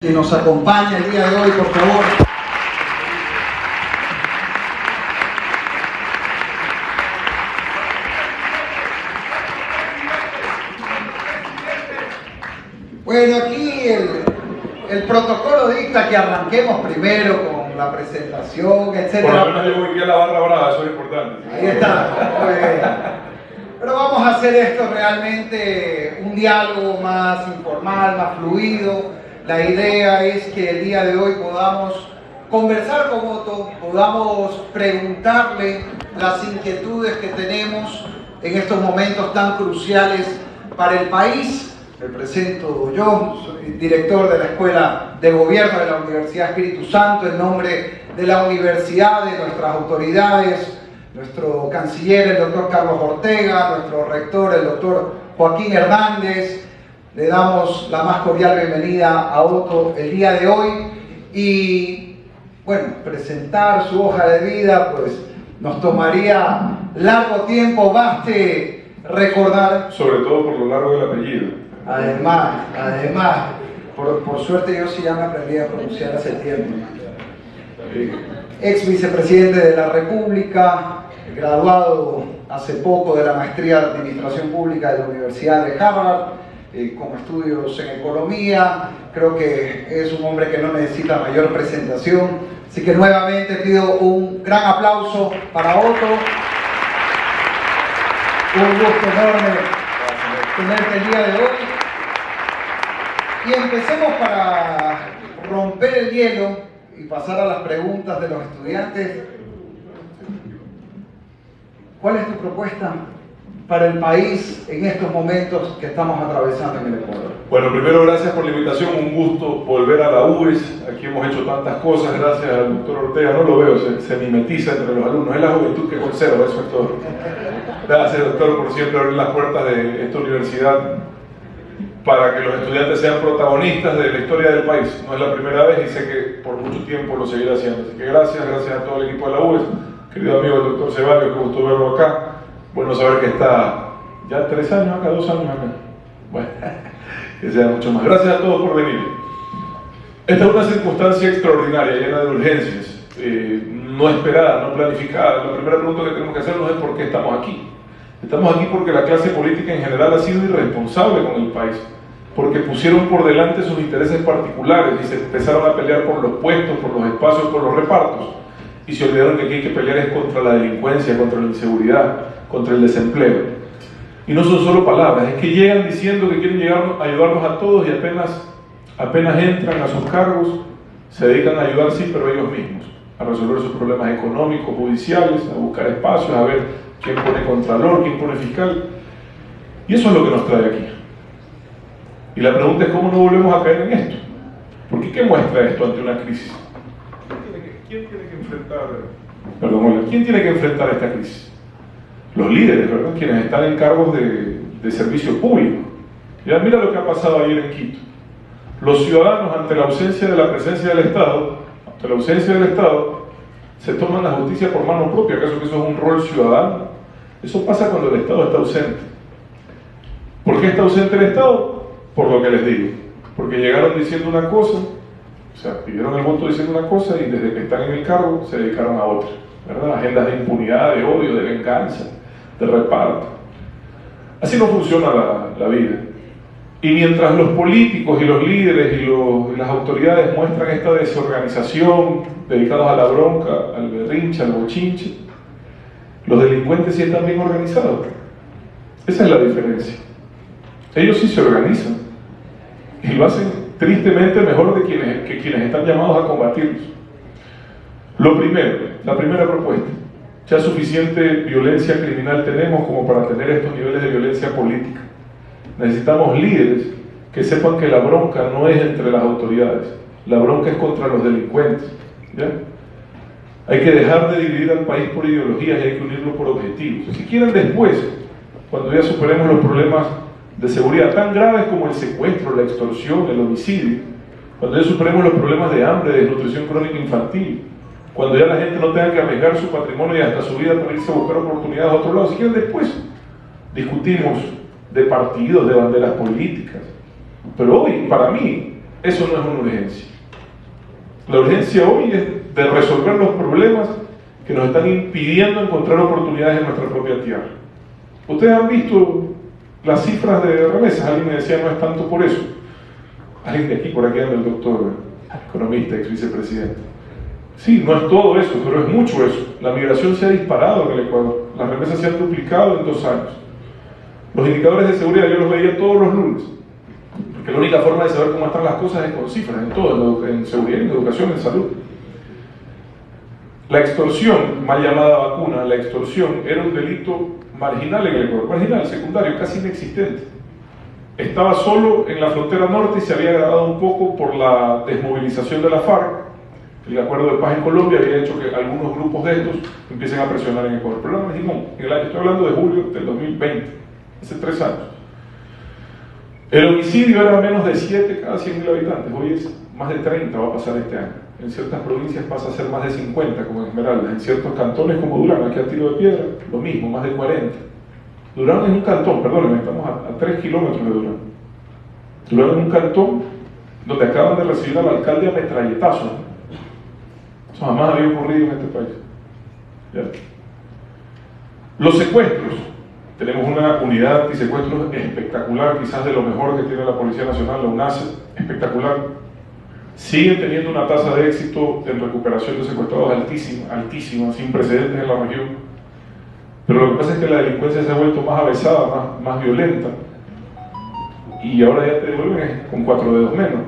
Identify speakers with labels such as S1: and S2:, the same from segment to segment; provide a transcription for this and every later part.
S1: Que nos acompaña el día de hoy, por favor. Bueno, aquí el protocolo dicta que arranquemos primero con la presentación, etc.
S2: Por lo menos yo voy aquí a la barra brava, eso es importante.
S1: Ahí está, muy bien. Pero vamos a hacer esto realmente un diálogo más informal, más fluido. La idea es que el día de hoy podamos conversar con Otto, podamos preguntarle las inquietudes que tenemos en estos momentos tan cruciales para el país. Me presento yo, soy director de la Escuela de Gobierno de la Universidad Espíritu Santo, en nombre de la universidad, de nuestras autoridades, nuestro canciller, el doctor Carlos Ortega, nuestro rector, el doctor Joaquín Hernández. Le damos la más cordial bienvenida a Otto el día de hoy y, bueno, presentar su hoja de vida, pues nos tomaría largo tiempo, baste recordar.
S2: Sobre todo por lo largo del apellido.
S1: Además, por suerte yo sí ya me aprendí a pronunciar hace tiempo. Ex vicepresidente de la República, graduado hace poco de la maestría de Administración Pública de la Universidad de Harvard, con estudios en economía. Creo que es un hombre que no necesita mayor presentación. Así que nuevamente pido un gran aplauso para Otto. Un gusto enorme tenerte el día de hoy. Y empecemos para romper el hielo y pasar a las preguntas de los estudiantes. ¿Cuál es tu propuesta para el país en estos momentos que estamos atravesando en el Ecuador?
S2: Bueno, primero gracias por la invitación, un gusto volver a la UES. Aquí hemos hecho tantas cosas, gracias al doctor Ortega, no lo veo, se mimetiza entre los alumnos, es la juventud que conserva, eso es todo. Gracias, doctor, por siempre abrir las puertas de esta universidad para que los estudiantes sean protagonistas de la historia del país. No es la primera vez y sé que por mucho tiempo lo seguirá haciendo. Así que gracias a todo el equipo de la UES, querido amigo el doctor Ceballos, que gustó verlo acá. Bueno saber que está ya 3 años acá, 2 años acá. Bueno, que sea mucho más. Gracias a todos por venir. Esta es una circunstancia extraordinaria, llena de urgencias, no esperada, no planificada. La primera pregunta que tenemos que hacernos es ¿por qué estamos aquí? Estamos aquí porque la clase política en general ha sido irresponsable con el país, porque pusieron por delante sus intereses particulares y se empezaron a pelear por los puestos, por los espacios, por los repartos, y se olvidaron que aquí hay que pelear es contra la delincuencia, contra la inseguridad, contra el desempleo. Y no son solo palabras, es que llegan diciendo que quieren ayudarnos a todos y apenas entran a sus cargos, se dedican a ayudar, sí, pero ellos mismos, a resolver sus problemas económicos, judiciales, a buscar espacios, a ver quién pone contralor, quién pone fiscal. Y eso es lo que nos trae aquí. Y la pregunta es cómo no volvemos a caer en esto. Porque ¿qué muestra esto ante una crisis? ¿Quién tiene que enfrentar esta crisis? Los líderes, ¿verdad? Quienes están en cargos de servicio público. Ya mira lo que ha pasado ayer en Quito. Los ciudadanos, ante la ausencia de la presencia del Estado, se toman la justicia por mano propia. ¿Acaso que eso es un rol ciudadano? Eso pasa cuando el Estado está ausente. ¿Por qué está ausente el Estado? Por lo que les digo. Porque llegaron diciendo una cosa, o sea, pidieron el voto diciendo una cosa y desde que están en el cargo se dedicaron a otra, ¿verdad? Agendas de impunidad, de odio, de venganza, de reparto. Así no funciona la vida. Y mientras los políticos y los líderes y las autoridades muestran esta desorganización, dedicados a la bronca, al berrinche, al bochinche, los delincuentes sí están bien organizados. Esa es la diferencia. Ellos sí se organizan y lo hacen tristemente mejor que quienes están llamados a combatirlos. Lo primero, la primera propuesta, ya suficiente violencia criminal tenemos como para tener estos niveles de violencia política. Necesitamos líderes que sepan que la bronca no es entre las autoridades, la bronca es contra los delincuentes, ¿ya? Hay que dejar de dividir al país por ideologías y hay que unirlo por objetivos. Si quieren después, cuando ya superemos los problemas de seguridad tan graves como el secuestro, la extorsión, el homicidio, cuando ya superemos los problemas de hambre, de desnutrición crónica infantil, cuando ya la gente no tenga que arriesgar su patrimonio y hasta su vida para irse a buscar oportunidades a otro lado, si quieren después, discutimos de partidos, de banderas políticas. Pero hoy, para mí, Eso no es una urgencia. La urgencia hoy es de resolver los problemas que nos están impidiendo encontrar oportunidades en nuestra propia tierra. Ustedes han visto las cifras de remesas. Alguien me decía, no es tanto por eso. Alguien de aquí, por aquí anda el doctor, economista, ex vicepresidente. Sí, no es todo eso, pero es mucho eso. La migración se ha disparado en el Ecuador. Las remesas se han duplicado en 2 años. Los indicadores de seguridad yo los veía todos los lunes. Porque la única forma de saber cómo están las cosas es con cifras, en todo, en seguridad, en educación, en salud. La extorsión, mal llamada vacuna, la extorsión era un delito marginal en el Ecuador, marginal, secundario, casi inexistente. Estaba solo en la frontera norte y se había agravado un poco por la desmovilización de la FARC. El acuerdo de paz en Colombia había hecho que algunos grupos de estos empiecen a presionar en Ecuador. Pero no, estoy hablando de julio del 2020, hace 3 años. El homicidio era menos de 7 cada 100.000 habitantes, hoy es más de 30, va a pasar este año. En ciertas provincias pasa a ser más de 50, como en Esmeraldas. En ciertos cantones como Durán, aquí a tiro de piedra, lo mismo, más de 40. Durán es un cantón, perdónenme, estamos a 3 kilómetros de Durán. Durán es un cantón donde acaban de recibir al alcalde a metralletazos. Eso jamás había ocurrido en este país. ¿Ya? Los secuestros. Tenemos una unidad antisecuestros espectacular, quizás de lo mejor que tiene la Policía Nacional, la UNACE, espectacular. Siguen teniendo una tasa de éxito en recuperación de secuestrados altísima, altísima, sin precedentes en la región. Pero lo que pasa es que la delincuencia se ha vuelto más avesada, más violenta. Y ahora ya te devuelven con 4 dedos menos.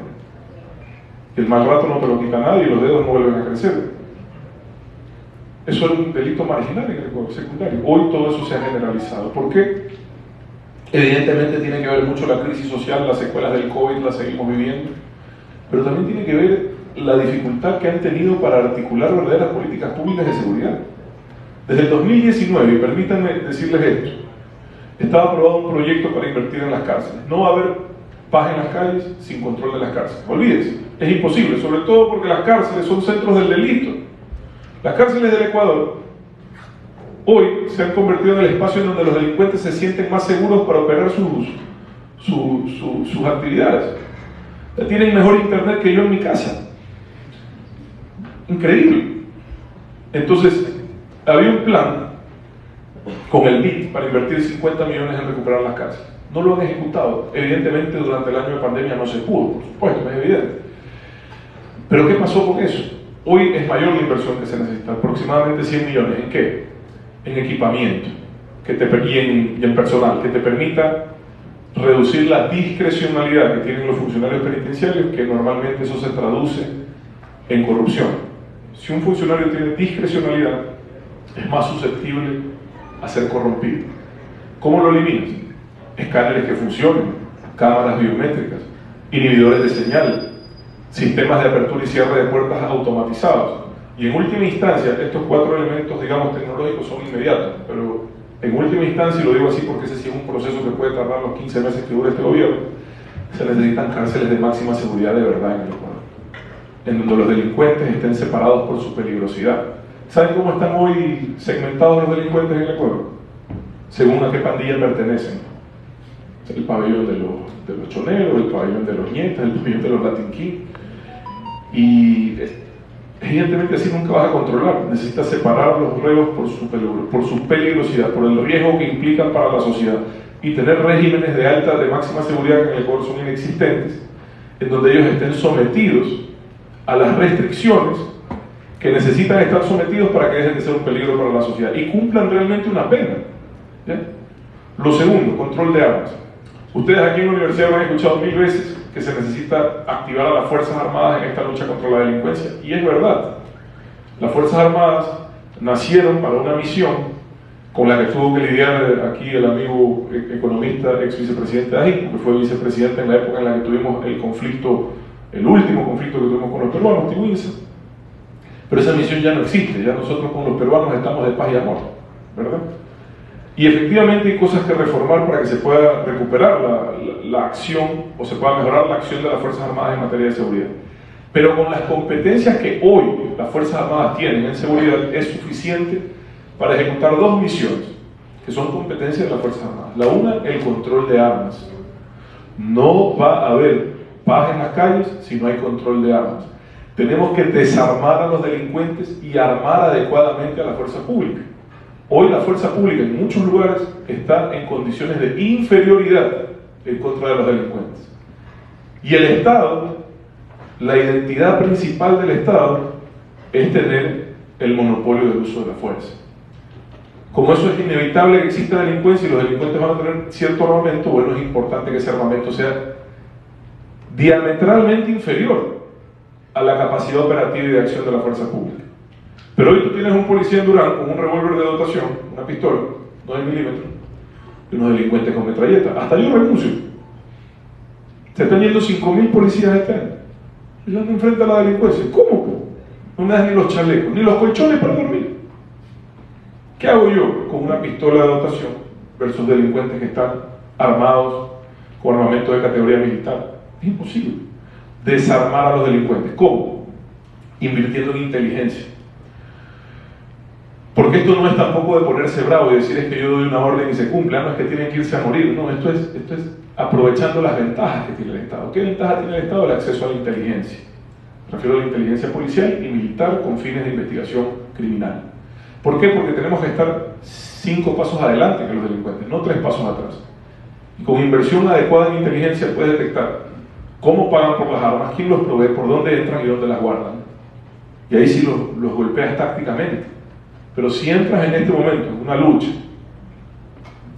S2: El mal rato no te lo quita nadie y los dedos no vuelven a crecer. Eso era un delito marginal en el Ecuador, secundario. Hoy todo eso se ha generalizado. ¿Por qué? Evidentemente tiene que ver mucho la crisis social, las secuelas del COVID las seguimos viviendo, pero también tiene que ver la dificultad que han tenido para articular verdaderas políticas públicas de seguridad. Desde el 2019, y permítanme decirles esto, estaba aprobado un proyecto para invertir en las cárceles. No va a haber paz en las calles sin control de las cárceles. Olvídense, es imposible, sobre todo porque las cárceles son centros del delito. Las cárceles del Ecuador hoy se han convertido en el espacio en donde los delincuentes se sienten más seguros para operar sus actividades. Ya tienen mejor internet que yo en mi casa. Increíble. Entonces, había un plan con el BID para invertir 50 millones en recuperar las cárceles. No lo han ejecutado. Evidentemente, durante el año de pandemia no se pudo, por supuesto, es evidente. Pero ¿qué pasó con eso? Hoy es mayor la inversión que se necesita, aproximadamente 100 millones. ¿En qué? En equipamiento y en personal, que te permita reducir la discrecionalidad que tienen los funcionarios penitenciarios, que normalmente eso se traduce en corrupción. Si un funcionario tiene discrecionalidad, es más susceptible a ser corrompido. ¿Cómo lo eliminas? Escáneres que funcionen, cámaras biométricas, inhibidores de señal, sistemas de apertura y cierre de puertas automatizados. Y en última instancia, estos 4 elementos, digamos, tecnológicos son inmediatos, pero en última instancia, y lo digo así porque ese sí es un proceso que puede tardar los 15 meses que dure este gobierno, se necesitan cárceles de máxima seguridad de verdad en el Ecuador, en donde los delincuentes estén separados por su peligrosidad. ¿Saben cómo están hoy segmentados los delincuentes en el Ecuador? Según a qué pandilla pertenecen. El pabellón de los choneros, el pabellón de los nietas, el pabellón de los Latin King. Y evidentemente así nunca vas a controlar. Necesitas separar los reos por su peligrosidad, por el riesgo que implican para la sociedad. Y tener regímenes de máxima seguridad que en el Ecuador son inexistentes, en donde ellos estén sometidos a las restricciones que necesitan estar sometidos para que dejen de ser un peligro para la sociedad y cumplan realmente una pena. ¿Ya? Lo segundo, control de armas. Ustedes aquí en la universidad lo han escuchado 1000 veces que se necesita activar a las Fuerzas Armadas en esta lucha contra la delincuencia, y es verdad. Las Fuerzas Armadas nacieron para una misión con la que tuvo que lidiar aquí el amigo economista, ex vicepresidente de AGIC, que fue vicepresidente en la época en la que tuvimos el conflicto, el último conflicto que tuvimos con los peruanos, Tiwinsa. Pero esa misión ya no existe, ya nosotros con los peruanos estamos de paz y amor, ¿verdad? Y efectivamente hay cosas que reformar para que se pueda recuperar la acción o se pueda mejorar la acción de las Fuerzas Armadas en materia de seguridad. Pero con las competencias que hoy las Fuerzas Armadas tienen en seguridad es suficiente para ejecutar 2 misiones que son competencias de las Fuerzas Armadas. La una, el control de armas. No va a haber paz en las calles si no hay control de armas. Tenemos que desarmar a los delincuentes y armar adecuadamente a la fuerza pública. Hoy la fuerza pública en muchos lugares está en condiciones de inferioridad en contra de los delincuentes. Y el Estado, la identidad principal del Estado es tener el monopolio del uso de la fuerza. Como eso es inevitable que exista delincuencia y los delincuentes van a tener cierto armamento, bueno, es importante que ese armamento sea diametralmente inferior a la capacidad operativa y de acción de la fuerza pública. Pero hoy tú tienes un policía en Durán con un revólver de dotación, una pistola, 9 milímetros, y unos delincuentes con metralleta. Hasta yo renuncio. Se están yendo 5.000 policías este año. Y andan enfrente a la delincuencia. ¿Cómo? No me dan ni los chalecos, ni los colchones para dormir. ¿Qué hago yo con una pistola de dotación versus delincuentes que están armados con armamento de categoría militar? Es imposible desarmar a los delincuentes. ¿Cómo? Invirtiendo en inteligencia. Porque esto no es tampoco de ponerse bravo y decir es que yo doy una orden y se cumple, no es que tienen que irse a morir, no, esto es aprovechando las ventajas que tiene el Estado. ¿Qué ventaja tiene el Estado? El acceso a la inteligencia. Me refiero a la inteligencia policial y militar con fines de investigación criminal. ¿Por qué? Porque tenemos que estar 5 pasos adelante que los delincuentes, no 3 pasos atrás. Y con inversión adecuada en inteligencia puedes detectar cómo pagan por las armas, quién los provee, por dónde entran y dónde las guardan. Y ahí sí los golpeas tácticamente. Pero si entras en este momento en una lucha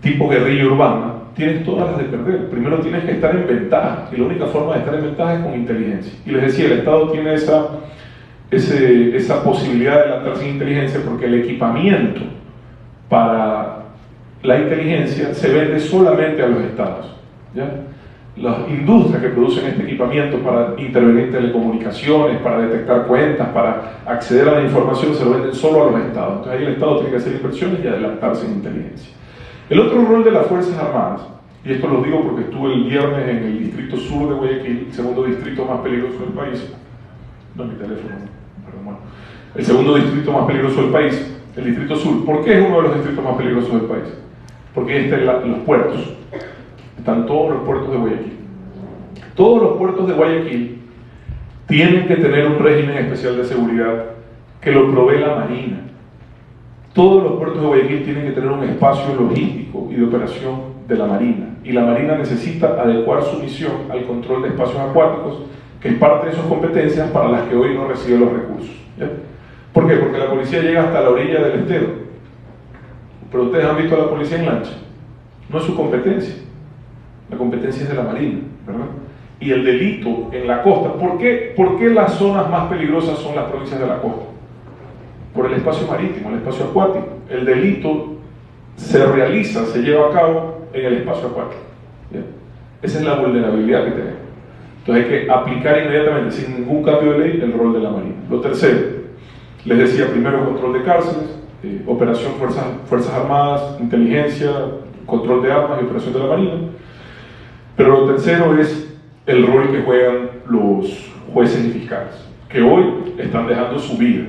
S2: tipo guerrilla urbana, tienes todas las de perder. Primero tienes que estar en ventaja, y la única forma de estar en ventaja es con inteligencia. Y les decía, el Estado tiene esa posibilidad de adelantarse en inteligencia porque el equipamiento para la inteligencia se vende solamente a los estados, ¿ya? Las industrias que producen este equipamiento para intervenir en telecomunicaciones, para detectar cuentas, para acceder a la información, se lo venden solo a los estados. Entonces ahí el Estado tiene que hacer inversiones y adelantarse en inteligencia. El otro rol de las Fuerzas Armadas, y esto lo digo porque estuve el viernes en el distrito sur de Guayaquil, el segundo distrito más peligroso del país, no mi teléfono, perdón, bueno, el segundo distrito más peligroso del país, el distrito sur. ¿Por qué es uno de los distritos más peligrosos del país? Porque ahí están los puertos. Están todos los puertos de Guayaquil. Todos los puertos de Guayaquil tienen que tener un régimen especial de seguridad que lo provee la Marina. Todos los puertos de Guayaquil tienen que tener un espacio logístico y de operación de la Marina. Y la Marina necesita adecuar su misión al control de espacios acuáticos, que es parte de sus competencias para las que hoy no recibe los recursos. ¿Ya? ¿Por qué? Porque la policía llega hasta la orilla del estero. Pero ustedes han visto a la policía en lancha. No es su competencia. La competencia es de la Marina, ¿verdad? Y el delito en la costa. ¿Por qué las zonas más peligrosas son las provincias de la costa? Por el espacio marítimo, el espacio acuático. El delito se realiza, se lleva a cabo en el espacio acuático. ¿Bien? Esa es la vulnerabilidad que tenemos. Entonces hay que aplicar inmediatamente, sin ningún cambio de ley, el rol de la Marina. Lo tercero, les decía, primero control de cárceles, operación fuerzas armadas, inteligencia, control de armas y operación de la Marina. Pero lo tercero es el rol que juegan los jueces y fiscales, que hoy están dejando su vida.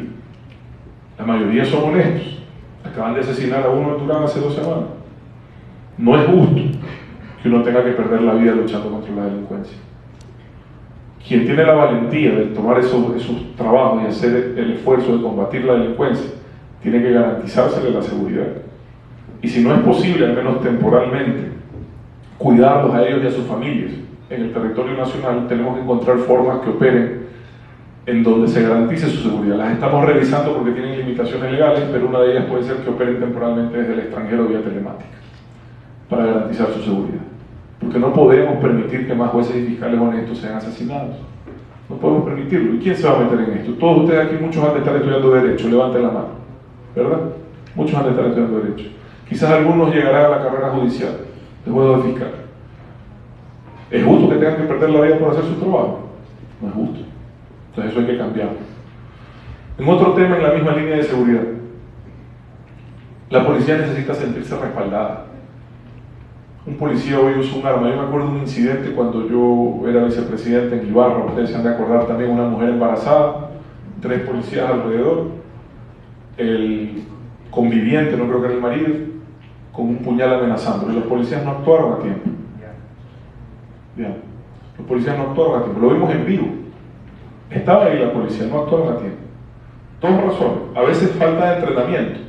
S2: La mayoría son honestos. Acaban de asesinar a uno en Durán hace 2 semanas. No es justo que uno tenga que perder la vida luchando contra la delincuencia. Quien tiene la valentía de tomar esos trabajos y hacer el esfuerzo de combatir la delincuencia, tiene que garantizársele la seguridad. Y si no es posible, al menos temporalmente, cuidarlos a ellos y a sus familias en el territorio nacional, tenemos que encontrar formas que operen en donde se garantice su seguridad. Las estamos revisando porque tienen limitaciones legales, pero una de ellas puede ser que operen temporalmente desde el extranjero vía telemática para garantizar su seguridad. Porque no podemos permitir que más jueces y fiscales honestos sean asesinados. No podemos permitirlo. ¿Y quién se va a meter en esto? Todos ustedes aquí, muchos han de estar estudiando Derecho, levanten la mano, ¿verdad? Muchos han de estar estudiando Derecho. Quizás algunos llegarán a la carrera judicial, de juego de fiscal. ¿Es justo que tengan que perder la vida por hacer su trabajo? No es justo. Entonces eso hay que cambiarlo. En otro tema, en la misma línea de seguridad, la policía necesita sentirse respaldada. Un policía hoy usa un arma. Yo me acuerdo de un incidente cuando yo era vicepresidente en Ibarra. Ustedes se han de acordar también, una mujer embarazada, 3 policías alrededor, el conviviente, no creo que era el marido, con un puñal amenazando. Y los policías no actuaron a tiempo. Bien. Los policías no actuaron a tiempo, lo vimos en vivo. Estaba ahí la policía, no actuaron a tiempo. Dos razones. A veces falta de entrenamiento,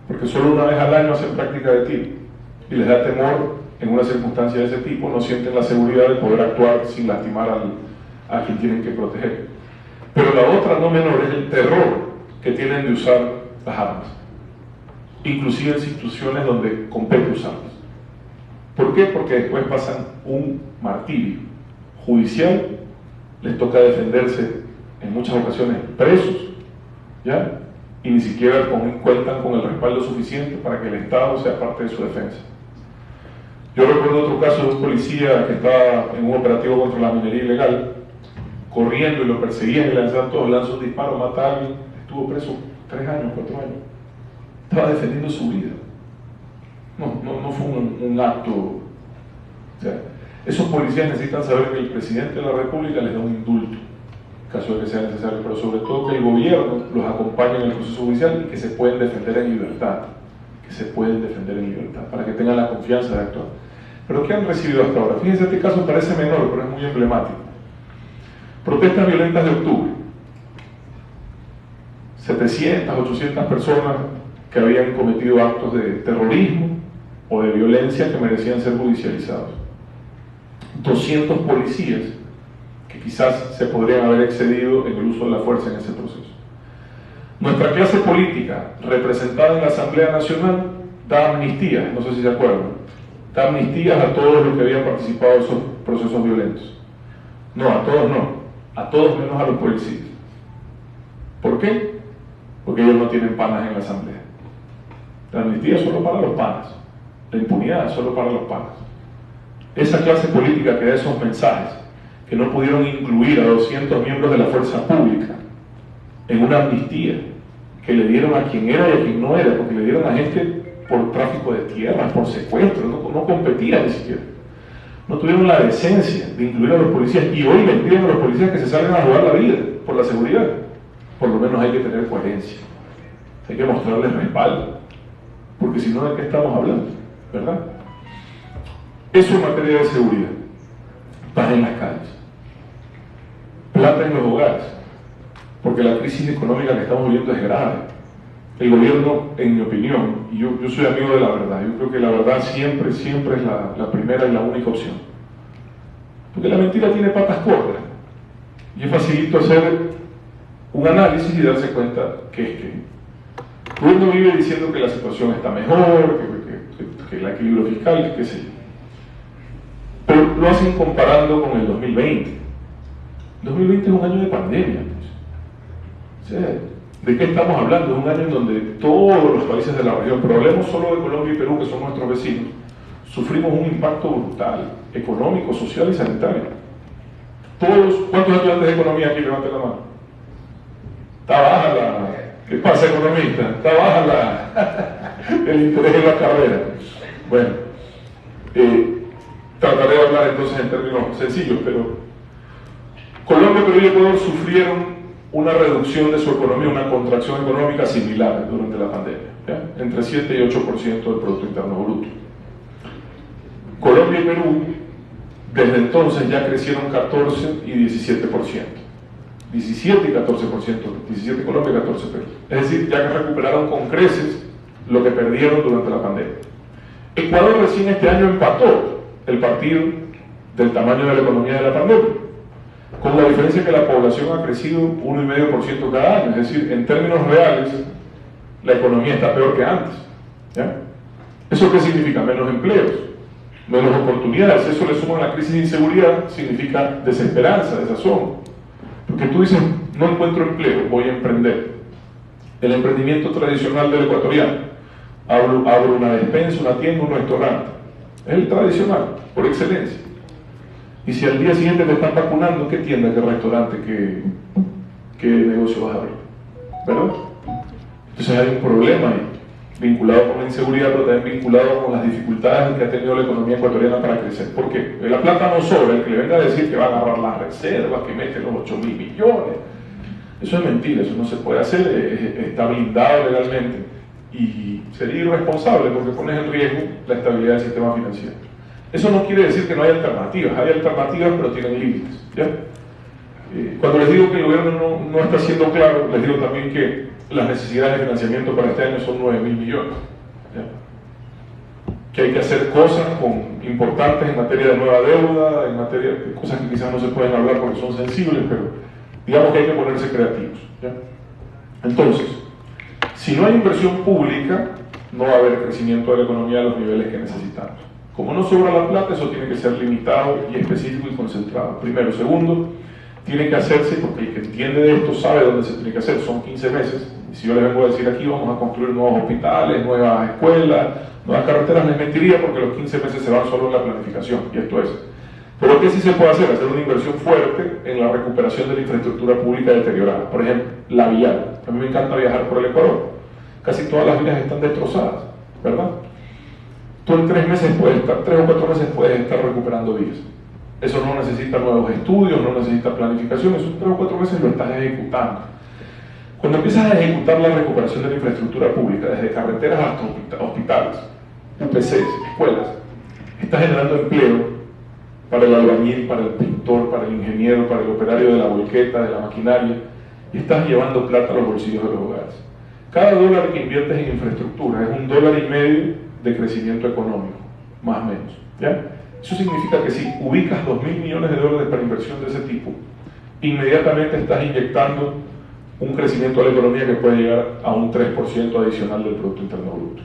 S2: porque solo una vez al año hacen práctica de tiro y les da temor en una circunstancia de ese tipo, no sienten la seguridad de poder actuar sin lastimar a quien tienen que proteger. Pero la otra, no menor, es el terror que tienen de usar las armas, inclusive en situaciones donde compete usarlas. ¿Por qué? Porque después pasan un martirio judicial, les toca defenderse en muchas ocasiones presos, ¿ya? Y ni siquiera cuentan con el respaldo suficiente para que el Estado sea parte de su defensa. Yo recuerdo otro caso de un policía que estaba en un operativo contra la minería ilegal, corriendo y lo perseguían y lanzaban todos, lanzó un disparo, mata a alguien, estuvo preso 3 años, 4 años. Estaba defendiendo su vida. No fue un acto. O sea, esos policías necesitan saber que el presidente de la República les da un indulto, en caso de que sea necesario, pero sobre todo que el gobierno los acompañe en el proceso judicial y que se pueden defender en libertad. Para que tengan la confianza de actuar. Pero ¿qué han recibido hasta ahora? Fíjense, este caso parece menor, pero es muy emblemático. Protestas violentas de octubre. 700, 800 personas que habían cometido actos de terrorismo o de violencia que merecían ser judicializados. 200 policías que quizás se podrían haber excedido en el uso de la fuerza en ese proceso. Nuestra clase política, representada en la Asamblea Nacional, da amnistías, no sé si se acuerdan, da amnistías a todos los que habían participado en esos procesos violentos. No, a todos no, a todos menos a los policías. ¿Por qué? Porque ellos no tienen panas en la Asamblea. La amnistía es solo para los panas, la impunidad es solo para los panas. Esa clase política que da esos mensajes, que no pudieron incluir a 200 miembros de la fuerza pública en una amnistía, que le dieron a quien era y a quien no era, porque le dieron a gente por tráfico de tierras, por secuestro, no competía ni siquiera. No tuvieron la decencia de incluir a los policías, y hoy les piden a los policías que se salgan a jugar la vida por la seguridad. Por lo menos hay que tener coherencia, hay que mostrarles respaldo, porque si no, ¿de qué estamos hablando? ¿Verdad? Eso en materia de seguridad. Paz en las calles, plata en los hogares, porque la crisis económica que estamos viviendo es grave. El gobierno, en mi opinión, y yo soy amigo de la verdad, yo creo que la verdad siempre es la primera y la única opción, porque la mentira tiene patas cortas y es facilito hacer un análisis y darse cuenta que es que el gobierno vive diciendo que la situación está mejor, que el equilibrio fiscal, qué sé yo, pero lo hacen comparando con el 2020. 2020 es un año de pandemia, pues. O sea, ¿de qué estamos hablando? Es un año en donde todos los países de la región, pero hablemos solo de Colombia y Perú, que son nuestros vecinos, sufrimos un impacto brutal, económico, social y sanitario. Todos, ¿cuántos estudiantes de economía aquí levanten la mano? Está baja ¿qué pasa, economista? Está baja el interés en la carrera. Bueno, trataré de hablar entonces en términos sencillos, pero Colombia, Perú y Ecuador sufrieron una reducción de su economía, una contracción económica similar durante la pandemia, ¿ya? Entre 7 y 8% del Producto Interno Bruto. Colombia y Perú, desde entonces ya crecieron 14 y 17%. 17 y 14%, 17 Colombia y 14 Perú. Es decir, ya que recuperaron con creces lo que perdieron durante la pandemia. Ecuador recién este año empató el partido del tamaño de la economía de la pandemia, con la diferencia que la población ha crecido 1,5% cada año, es decir, en términos reales, la economía está peor que antes, ¿ya? ¿Eso qué significa? Menos empleos, menos oportunidades. Eso le suma a la crisis de inseguridad, significa desesperanza, desazón. Porque tú dices, no encuentro empleo, voy a emprender. El emprendimiento tradicional del ecuatoriano, abro una despensa, una tienda, un restaurante, es el tradicional, por excelencia. Y si al día siguiente te están vacunando, ¿qué tienda, qué restaurante, qué negocio vas a abrir? ¿Verdad? Entonces hay un problema ahí, vinculado con la inseguridad, pero también vinculado con las dificultades que ha tenido la economía ecuatoriana para crecer. ¿Por qué? La plata no sobra, el que le venga a decir que va a agarrar las reservas, que mete los 8.000 millones, eso es mentira, eso no se puede hacer, está blindado legalmente y sería irresponsable porque pones en riesgo la estabilidad del sistema financiero. Eso no quiere decir que no haya alternativas, hay alternativas pero tienen límites, ¿ya? Cuando les digo que el gobierno no está siendo claro, les digo también que las necesidades de financiamiento para este año son 9.000 millones, ¿ya? Que hay que hacer cosas importantes en materia de nueva deuda, en materia de cosas que quizás no se pueden hablar porque son sensibles, pero digamos que hay que ponerse creativos, ¿ya? Entonces, si no hay inversión pública, no va a haber crecimiento de la economía a los niveles que necesitamos. Como no sobra la plata, eso tiene que ser limitado y específico y concentrado. Primero. Segundo, tiene que hacerse, porque el que entiende de esto sabe dónde se tiene que hacer, son 15 meses. Y si yo les vengo a decir aquí, vamos a construir nuevos hospitales, nuevas escuelas, nuevas carreteras, les mentiría porque los 15 meses se van solo en la planificación, y esto es. Pero ¿qué sí se puede hacer? Hacer una inversión fuerte en la recuperación de la infraestructura pública deteriorada. Por ejemplo, la vial. A mí me encanta viajar por el Ecuador. Casi todas las vías están destrozadas, ¿verdad? Tú en 3 meses puedes estar, 3 o 4 meses puedes estar recuperando vías. Eso no necesita nuevos estudios, no necesita planificación, eso en 3 o 4 meses lo estás ejecutando. Cuando empiezas a ejecutar la recuperación de la infraestructura pública, desde carreteras hasta hospitales, UPCs, escuelas, estás generando empleo para el albañil, para el pintor, para el ingeniero, para el operario de la volqueta, de la maquinaria, y estás llevando plata a los bolsillos de los hogares. Cada dólar que inviertes en infraestructura es $1,5 de crecimiento económico, más o menos, ¿ya? Eso significa que si ubicas $2.000 millones para inversión de ese tipo, inmediatamente estás inyectando un crecimiento a la economía que puede llegar a un 3% adicional del Producto Interno Bruto.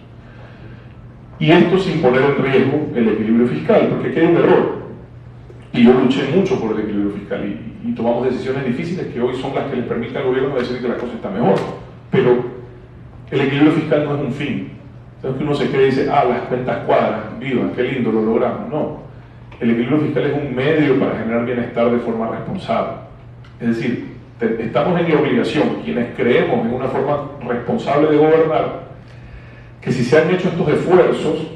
S2: Y esto sin poner en riesgo el equilibrio fiscal, porque aquí hay un error. Y yo luché mucho por el equilibrio fiscal y tomamos decisiones difíciles que hoy son las que les permiten al gobierno decir que la cosa está mejor. Pero el equilibrio fiscal no es un fin. Entonces que uno se cree y dice, las cuentas cuadran, viva, qué lindo, lo logramos. No. El equilibrio fiscal es un medio para generar bienestar de forma responsable. Es decir, estamos en la obligación, quienes creemos en una forma responsable de gobernar, que si se han hecho estos esfuerzos,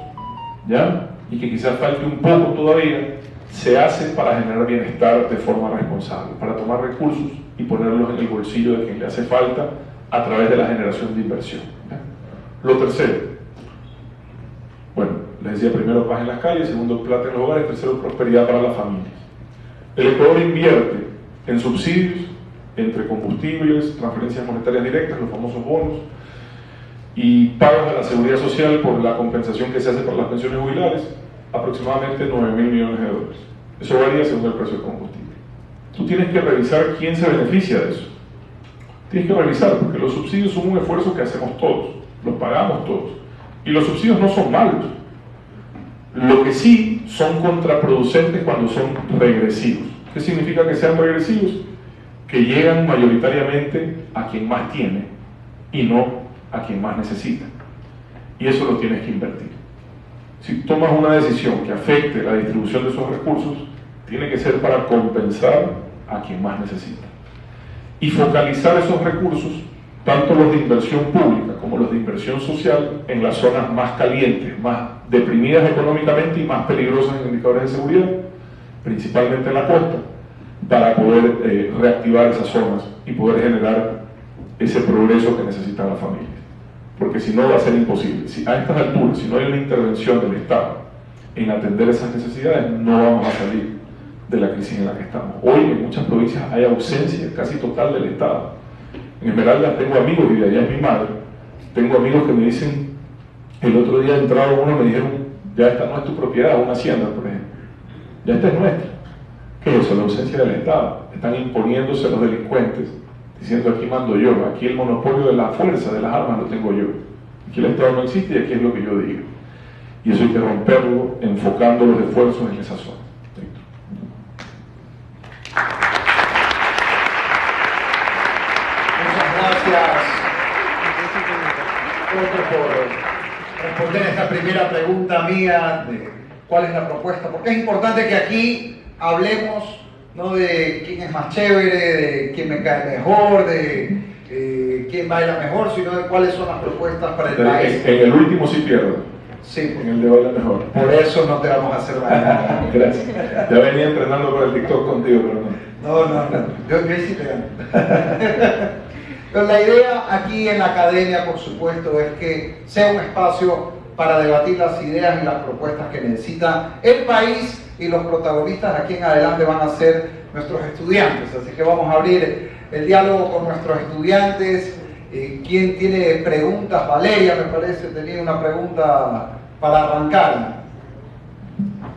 S2: ¿ya? Y que quizás falte un poco todavía, se hacen para generar bienestar de forma responsable, para tomar recursos y ponerlos en el bolsillo de quien le hace falta a través de la generación de inversión, ¿ya? Lo tercero, bueno, les decía, primero paz en las calles, segundo plata en los hogares, tercero prosperidad para las familias. El Ecuador invierte en subsidios entre combustibles, transferencias monetarias directas, los famosos bonos, y pagos a la seguridad social por la compensación que se hace por las pensiones jubilares, aproximadamente $9.000 millones. Eso varía según el precio del combustible. Tú tienes que revisar quién se beneficia de eso. Tienes que revisar, porque los subsidios son un esfuerzo que hacemos todos, los pagamos todos. Y los subsidios no son malos. Lo que sí son contraproducentes cuando son regresivos. ¿Qué significa que sean regresivos? Que llegan mayoritariamente a quien más tiene y no a quien más necesita. Y eso lo tienes que invertir. Si tomas una decisión que afecte la distribución de esos recursos, tiene que ser para compensar a quien más necesita. Y focalizar esos recursos, tanto los de inversión pública como los de inversión social, en las zonas más calientes, más deprimidas económicamente y más peligrosas en indicadores de seguridad, principalmente en la costa, para poder reactivar esas zonas y poder generar ese progreso que necesitan las familias. Porque si no va a ser imposible. Si a estas alturas, si no hay una intervención del Estado en atender esas necesidades, no vamos a salir de la crisis en la que estamos. Hoy en muchas provincias hay ausencia casi total del Estado. En Esmeralda tengo amigos, y de allá es mi madre, tengo amigos que me dicen, el otro día entrado uno me dijeron, ya esta no es tu propiedad, una hacienda, por ejemplo, ya esta es nuestra. ¿Qué es eso? La ausencia del Estado. Están imponiéndose los delincuentes, diciendo aquí mando yo, aquí el monopolio de la fuerza, de las armas lo tengo yo. Aquí el Estado no existe y aquí es lo que yo digo. Y eso hay que romperlo enfocando los esfuerzos en esa zona.
S1: Muchas gracias, Otto, por responder esta primera pregunta mía de cuál es la propuesta, porque es importante que aquí hablemos no de quién es más chévere, de quién me cae mejor, de quién baila mejor, sino de cuáles son las propuestas para el país.
S2: En el último sí pierdo.
S1: Sí,
S2: en el de baila mejor.
S1: Por eso no te vamos a hacer bailar.
S2: Gracias. Ya venía entrenando para el TikTok contigo, pero no.
S1: No. Yo sí te gano. Pero la idea aquí en la academia, por supuesto, es que sea un espacio para debatir las ideas y las propuestas que necesita el país, y los protagonistas de aquí en adelante van a ser nuestros estudiantes. Así que vamos a abrir el diálogo con nuestros estudiantes. ¿Quién tiene preguntas? Valeria, me parece, tenía una pregunta para arrancar.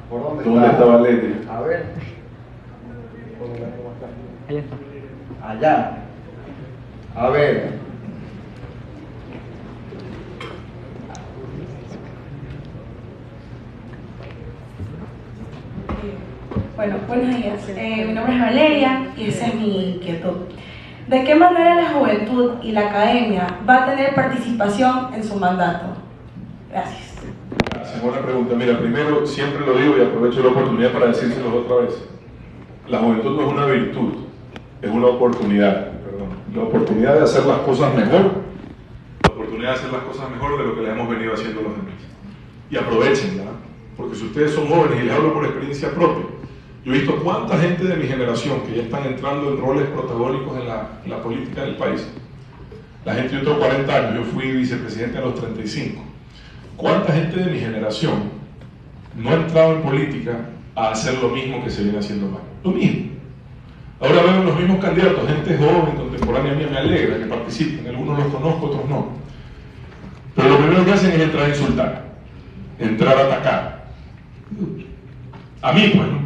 S1: ¿Por dónde está?
S2: ¿Dónde está Valeria?
S1: A ver. Allá. A ver.
S3: Bueno, buenos días. Mi nombre es Valeria y esa es mi inquietud. ¿De qué manera la juventud y la academia va a tener participación en su mandato? Gracias.
S2: Gracias, buena pregunta. Mira, primero, siempre lo digo y aprovecho la oportunidad para decírselo otra vez. La juventud no es una virtud, es una oportunidad. La oportunidad de hacer las cosas mejor, la oportunidad de hacer las cosas mejor de lo que le hemos venido haciendo los demás. Y aprovechenla, porque si ustedes son jóvenes, y les hablo por experiencia propia, yo he visto cuánta gente de mi generación que ya están entrando en roles protagónicos en la política del país. La gente, yo tengo 40 años, yo fui vicepresidente a los 35. ¿Cuánta gente de mi generación no ha entrado en política a hacer lo mismo que se viene haciendo mal? Lo mismo. Ahora veo los mismos candidatos, gente joven, contemporánea mía, me alegra que participen. Algunos los conozco, otros no. Pero lo primero que hacen es entrar a insultar, entrar a atacar. A mí, pues, ¿no?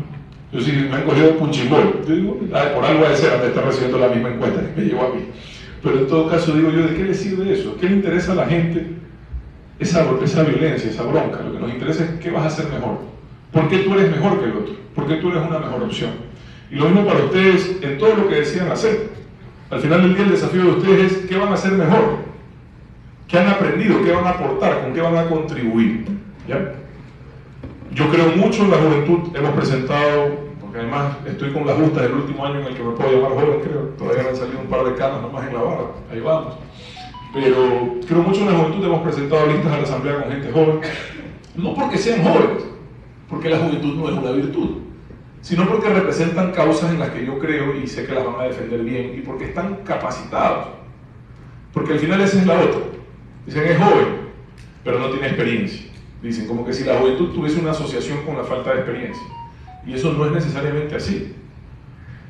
S2: Yo sí me han cogido de punchingol. Yo digo, por algo ha de ser, antes de estar recibiendo la misma encuesta que me llevó a mí. Pero en todo caso digo yo, ¿de qué le sirve eso? ¿Qué le interesa a la gente esa violencia, esa bronca? Lo que nos interesa es qué vas a hacer mejor. ¿Por qué tú eres mejor que el otro? ¿Por qué tú eres una mejor opción? Y lo mismo para ustedes en todo lo que decidan hacer. Al final del día el desafío de ustedes es qué van a hacer mejor, qué han aprendido, qué van a aportar, con qué van a contribuir. ¿Ya? Yo creo mucho en la juventud, hemos presentado, porque además estoy con las justas del último año en el que me puedo llamar joven, creo, todavía me han salido un par de canas nomás en la barra, ahí vamos. Pero creo mucho en la juventud, hemos presentado listas a la asamblea con gente joven, no porque sean jóvenes, porque la juventud no es una virtud, sino porque representan causas en las que yo creo y sé que las van a defender bien, y porque están capacitados, porque al final esa es la otra. Dicen, es joven, pero no tiene experiencia. Dicen, como que si la juventud tuviese una asociación con la falta de experiencia. Y eso no es necesariamente así.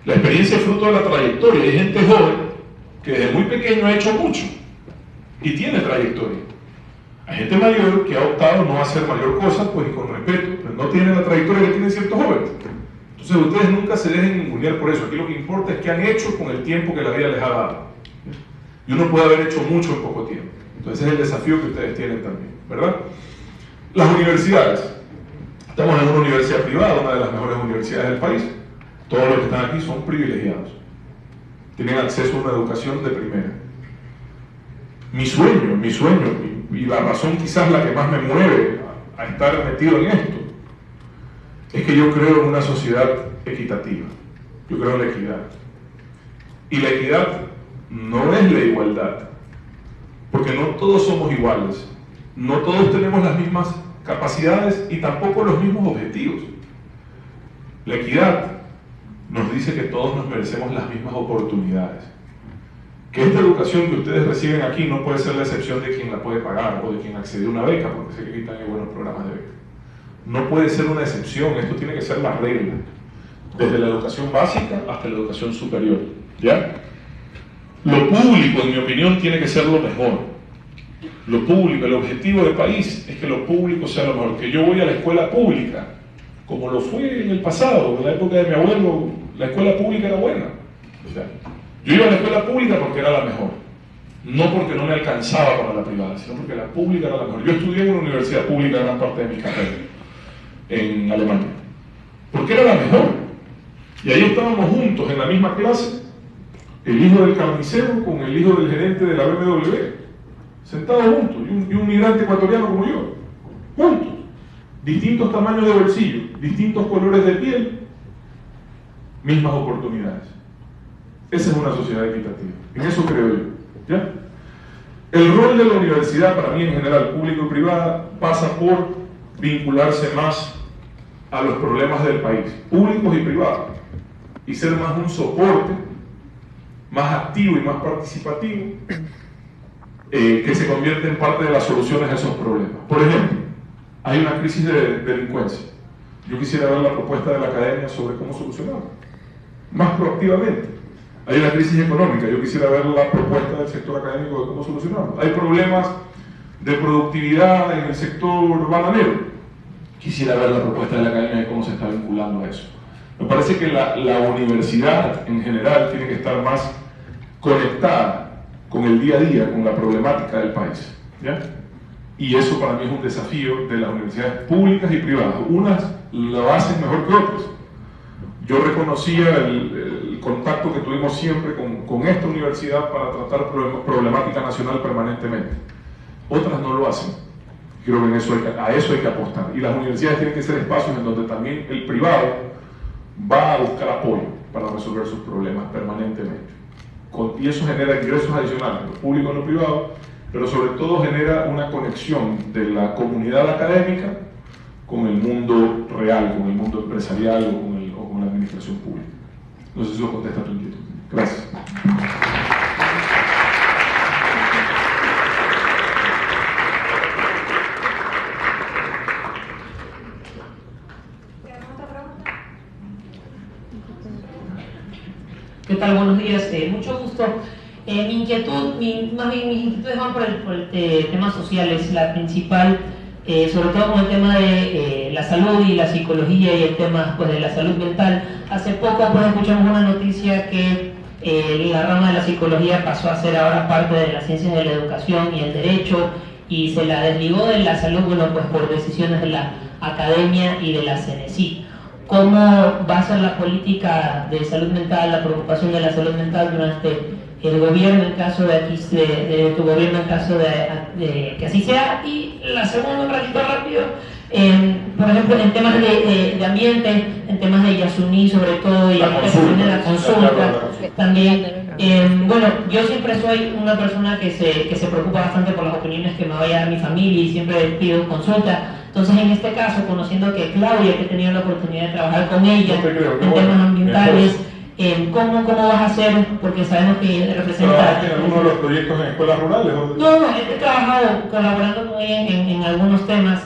S2: La experiencia es fruto de la trayectoria. Hay gente joven que desde muy pequeño ha hecho mucho y tiene trayectoria. Hay gente mayor que ha optado no hacer mayor cosa, pues, y con respeto, pero no tiene la trayectoria que tienen ciertos jóvenes. Entonces ustedes nunca se dejen ningunear por eso. Aquí lo que importa es qué han hecho con el tiempo que la vida les ha dado. Y uno puede haber hecho mucho en poco tiempo. Entonces es el desafío que ustedes tienen también, ¿verdad? Las universidades. Estamos en una universidad privada, una de las mejores universidades del país. Todos los que están aquí son privilegiados. Tienen acceso a una educación de primera. Mi sueño, y la razón quizás la que más me mueve a estar metido en esto, es que yo creo en una sociedad equitativa. Yo creo en la equidad. Y la equidad no es la igualdad, porque no todos somos iguales. No todos tenemos las mismas capacidades y tampoco los mismos objetivos. La equidad nos dice que todos nos merecemos las mismas oportunidades. Que esta educación que ustedes reciben aquí no puede ser la excepción de quien la puede pagar o de quien accedió a una beca, porque sé que aquí están buenos programas de beca. No puede ser una excepción, esto tiene que ser la regla. Desde la educación básica hasta la educación superior. ¿Ya? Lo público, en mi opinión, tiene que ser lo mejor. Lo público, el objetivo del país es que lo público sea lo mejor. Que yo voy a la escuela pública, como lo fue en el pasado, en la época de mi abuelo, la escuela pública era buena. O sea, yo iba a la escuela pública porque era la mejor. No porque no me alcanzaba para la privada, sino porque la pública era la mejor. Yo estudié en una universidad pública gran parte de mi carrera, en Alemania. Porque era la mejor. Y ahí estábamos juntos en la misma clase, el hijo del carnicero con el hijo del gerente de la BMW. Sentados juntos, y un migrante ecuatoriano como yo, juntos, distintos tamaños de bolsillo, distintos colores de piel, mismas oportunidades. Esa es una sociedad equitativa, en eso creo yo. ¿Ya? El rol de la universidad, para mí en general, público y privada, pasa por vincularse más a los problemas del país, públicos y privados, y ser más un soporte, más activo y más participativo que se convierte en parte de las soluciones a esos problemas. Por ejemplo, hay una crisis de delincuencia. Yo quisiera ver la propuesta de la academia sobre cómo solucionarla, más proactivamente. Hay una crisis económica, yo quisiera ver la propuesta del sector académico de cómo solucionarla. Hay problemas de productividad en el sector bananero, quisiera ver la propuesta de la academia de cómo se está vinculando a eso. Me parece que la universidad en general tiene que estar más conectada con el día a día, con la problemática del país, ¿ya? Y eso para mí es un desafío de las universidades públicas y privadas. Unas lo hacen mejor que otras. Yo reconocía el contacto que tuvimos siempre con esta universidad para tratar problemática nacional permanentemente. Otras no lo hacen. Creo que a eso hay que apostar. Y las universidades tienen que ser espacios en donde también el privado va a buscar apoyo para resolver sus problemas permanentemente. Y eso genera ingresos adicionales, lo público y lo privado, pero sobre todo genera una conexión de la comunidad académica con el mundo real, con el mundo empresarial o con la administración pública. No sé si eso contesta tu inquietud. Gracias.
S4: ¿Qué tal? Buenos días, mucho gusto. Mi inquietud, más bien mis inquietudes van por el temas sociales, la principal, sobre todo con el tema de la salud y la psicología y el tema pues, de la salud mental. Hace poco pues, escuchamos una noticia que la rama de la psicología pasó a ser ahora parte de las ciencias de la educación y el derecho y se la desligó de la salud, bueno, pues por decisiones de la academia y de la CENESID. ¿Cómo va a ser la política de salud mental, la preocupación de la salud mental durante el gobierno en caso de tu gobierno en caso de que así sea? Y la segunda, un ratito rápido, por ejemplo, en temas de ambiente, en temas de Yasuní sobre todo, y la consulta también. Bueno, yo siempre soy una persona que se preocupa bastante por las opiniones que me vaya a dar mi familia y siempre pido consulta. Entonces, en este caso, conociendo que Claudia, que he tenido la oportunidad de trabajar con ella en temas ambientales, ¿cómo vas a hacer? Porque sabemos que representa...
S2: ¿Trabajaste en alguno de los proyectos en escuelas rurales?
S4: No, he trabajado colaborando con ella en algunos temas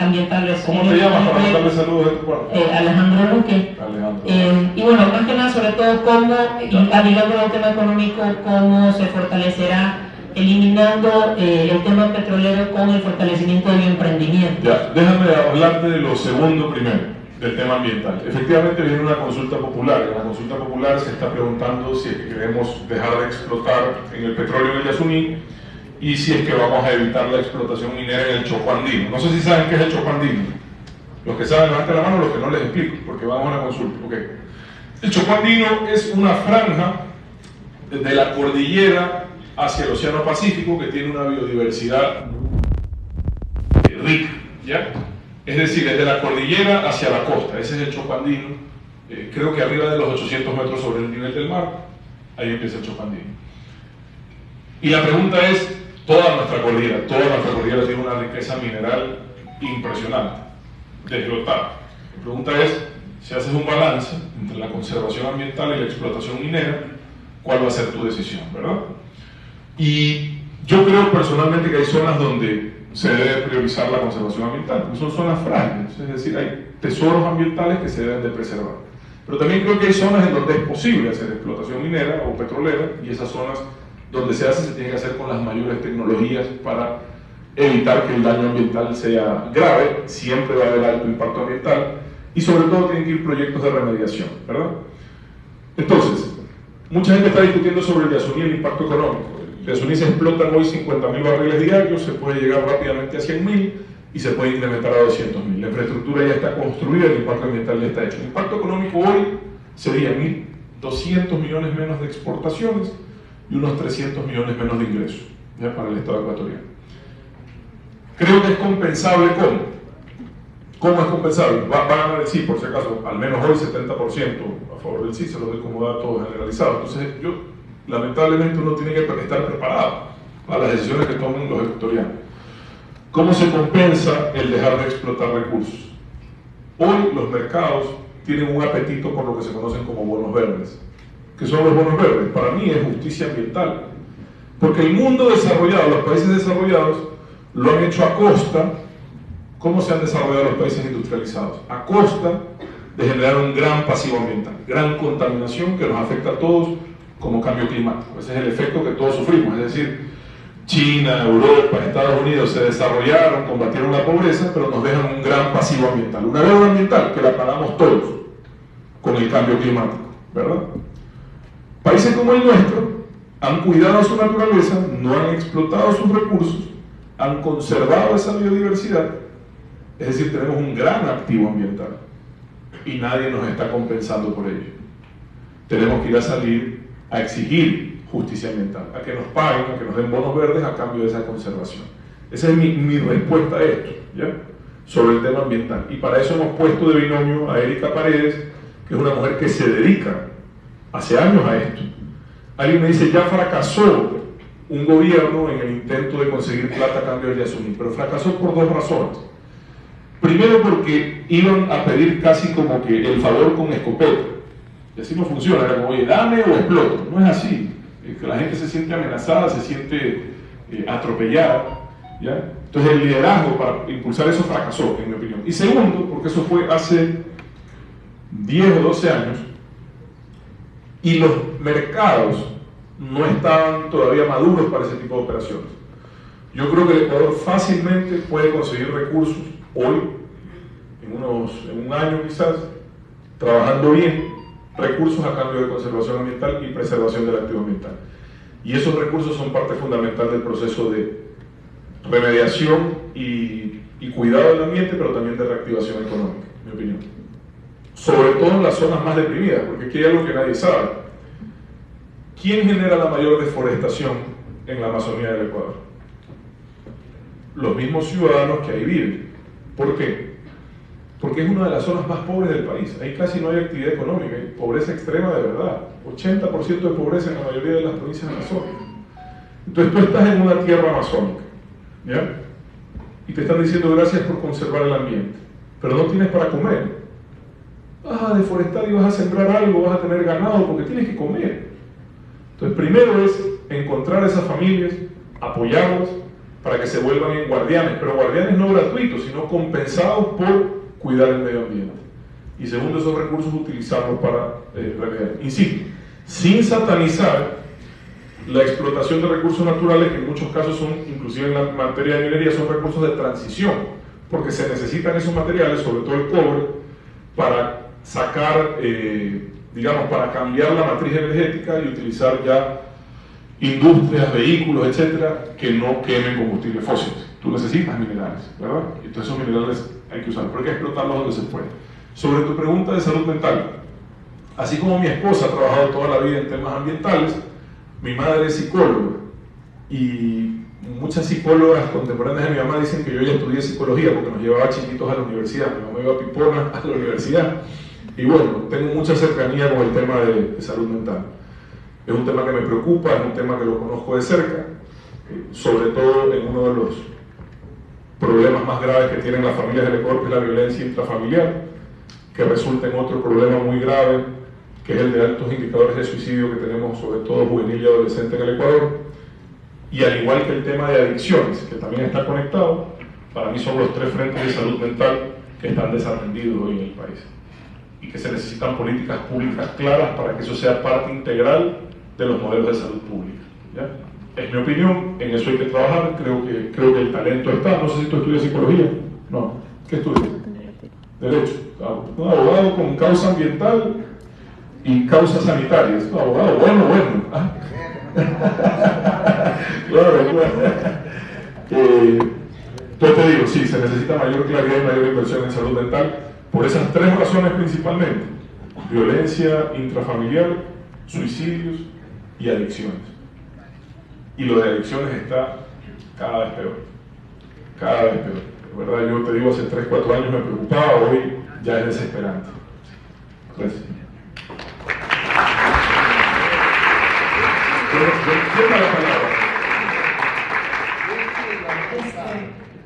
S4: ambientales.
S2: ¿Cómo te llamas para mandarle saludos de tu parte?
S4: Alejandro Luque.
S2: Alejandro.
S4: Y bueno, más que nada, sobre todo, cómo, ligando al tema económico, cómo se fortalecerá eliminando el tema petrolero con el fortalecimiento del bioemprendimiento.
S2: Ya, déjame hablarte de lo segundo primero, del tema ambiental. Efectivamente viene una consulta popular. En la consulta popular se está preguntando si es que queremos dejar de explotar en el petróleo en el Yasuní y si es que vamos a evitar la explotación minera en el Chocó Andino. No sé si saben qué es el Chocó Andino. Los que saben levanten la mano, los que no les explico, porque vamos a una consulta. Okay. El Chocó Andino es una franja de la cordillera hacia el Océano Pacífico que tiene una biodiversidad rica, ¿ya? Es decir, desde la cordillera hacia la costa, ese es el Chocó Andino, creo que arriba de los 800 metros sobre el nivel del mar, ahí empieza el Chocó Andino. Y la pregunta es, toda nuestra cordillera tiene una riqueza mineral impresionante, desglotada. La pregunta es, si haces un balance entre la conservación ambiental y la explotación minera, ¿cuál va a ser tu decisión, verdad? Y yo creo personalmente que hay zonas donde se debe priorizar la conservación ambiental, porque son zonas frágiles, es decir, hay tesoros ambientales que se deben de preservar. Pero también creo que hay zonas en donde es posible hacer explotación minera o petrolera, y esas zonas donde se hace se tiene que hacer con las mayores tecnologías para evitar que el daño ambiental sea grave, siempre va a haber alto impacto ambiental, y sobre todo tienen que ir proyectos de remediación, ¿verdad? Entonces, mucha gente está discutiendo sobre el Yasuní y el impacto económico. El Yasuní se explotan hoy 50.000 barriles diarios, se puede llegar rápidamente a 100.000 y se puede incrementar a 200.000. La infraestructura ya está construida, el impacto ambiental ya está hecho. El impacto económico hoy sería 1.200 millones menos de exportaciones y unos 300 millones menos de ingresos, ¿ya? Para el Estado ecuatoriano. Creo que es compensable. ¿Cómo es compensable? Van a decir, por si acaso, al menos hoy 70% a favor del sí, se lo doy como dato generalizado. Entonces, lamentablemente uno tiene que estar preparado a las decisiones que tomen los ecuatorianos. ¿Cómo se compensa el dejar de explotar recursos? Hoy los mercados tienen un apetito por lo que se conocen como bonos verdes. ¿Qué son los bonos verdes? Para mí es justicia ambiental. Porque el mundo desarrollado, los países desarrollados, lo han hecho a costa. ¿Cómo se han desarrollado los países industrializados? A costa de generar un gran pasivo ambiental, gran contaminación que nos afecta a todos como cambio climático. Ese es el efecto que todos sufrimos, es decir, China, Europa, Estados Unidos se desarrollaron, combatieron la pobreza, pero nos dejan un gran pasivo ambiental, una deuda ambiental que la pagamos todos con el cambio climático, ¿verdad? Países como el nuestro han cuidado su naturaleza, no han explotado sus recursos, han conservado esa biodiversidad, es decir, tenemos un gran activo ambiental y nadie nos está compensando por ello. Tenemos que ir a salir a exigir justicia ambiental, a que nos paguen, a que nos den bonos verdes a cambio de esa conservación. Esa es mi respuesta a esto, ¿ya? Sobre el tema ambiental. Y para eso hemos puesto de binomio a Erika Paredes, que es una mujer que se dedica hace años a esto. Alguien me dice, ya fracasó un gobierno en el intento de conseguir plata a cambio del Yasuní, pero fracasó por dos razones. Primero, porque iban a pedir casi como que el favor con escopeta. Y así no funciona, era como, oye, dame o exploto. No es así. Es que la gente se siente amenazada, se siente atropellada, ¿ya? Entonces el liderazgo para impulsar eso fracasó, en mi opinión. Y segundo, porque eso fue hace 10 o 12 años, y los mercados no estaban todavía maduros para ese tipo de operaciones. Yo creo que el Ecuador fácilmente puede conseguir recursos hoy, en un año quizás, trabajando bien, recursos a cambio de conservación ambiental y preservación del activo ambiental. Y esos recursos son parte fundamental del proceso de remediación y cuidado del ambiente, pero también de reactivación económica, en mi opinión. Sobre todo en las zonas más deprimidas, porque aquí hay algo que nadie sabe. ¿Quién genera la mayor deforestación en la Amazonía del Ecuador? Los mismos ciudadanos que ahí viven. ¿Por qué? Porque es una de las zonas más pobres del país. Ahí casi no hay actividad económica, hay pobreza extrema de verdad. 80% de pobreza en la mayoría de las provincias amazónicas. Entonces tú estás en una tierra amazónica, ¿ya? Y te están diciendo gracias por conservar el ambiente, pero no tienes para comer. Vas a deforestar y vas a sembrar algo, vas a tener ganado porque tienes que comer. Entonces primero es encontrar a esas familias, apoyarlas para que se vuelvan en guardianes, pero guardianes no gratuitos, sino compensados por cuidar el medio ambiente. Y segundo, esos recursos utilizarlos para remediar. Insisto, sin satanizar la explotación de recursos naturales, que en muchos casos son, inclusive en la materia de minería, son recursos de transición, porque se necesitan esos materiales, sobre todo el cobre, para sacar, digamos, para cambiar la matriz energética y utilizar ya industrias, vehículos, etcétera, que no quemen combustibles fósiles. Tú necesitas minerales, ¿verdad? Entonces esos minerales hay que usarlos, pero hay que explotarlos donde se puede. Sobre tu pregunta de salud mental, así como mi esposa ha trabajado toda la vida en temas ambientales, mi madre es psicóloga y muchas psicólogas contemporáneas de mi mamá dicen que yo ya estudié psicología porque nos llevaba chiquitos a la universidad, mi mamá iba a Pipona a la universidad y bueno, tengo mucha cercanía con el tema de salud mental. Es un tema que me preocupa, es un tema que lo conozco de cerca, sobre todo en uno de los problemas más graves que tienen las familias del Ecuador, que es la violencia intrafamiliar, que resulta en otro problema muy grave, que es el de altos indicadores de suicidio que tenemos, sobre todo juvenil y adolescente en el Ecuador, y al igual que el tema de adicciones, que también está conectado, para mí son los tres frentes de salud mental que están desatendidos hoy en el país, y que se necesitan políticas públicas claras para que eso sea parte integral de los modelos de salud pública, ¿ya? Es mi opinión, en eso hay que trabajar, creo que el talento está. No sé si tú estudias psicología. No. ¿Qué estudias? Derecho. Un abogado con causa ambiental y causas sanitarias. Un abogado bueno. ¿Ah? Claro. Entonces te digo, sí, se necesita mayor claridad y mayor inversión en salud mental por esas tres razones principalmente: violencia intrafamiliar, suicidios y adicciones. Y lo de adicciones está cada vez peor. Cada vez peor. De verdad, yo te digo, hace 3, 4 años me preocupaba, hoy ya es desesperante. Gracias. ¿Quién da la palabra?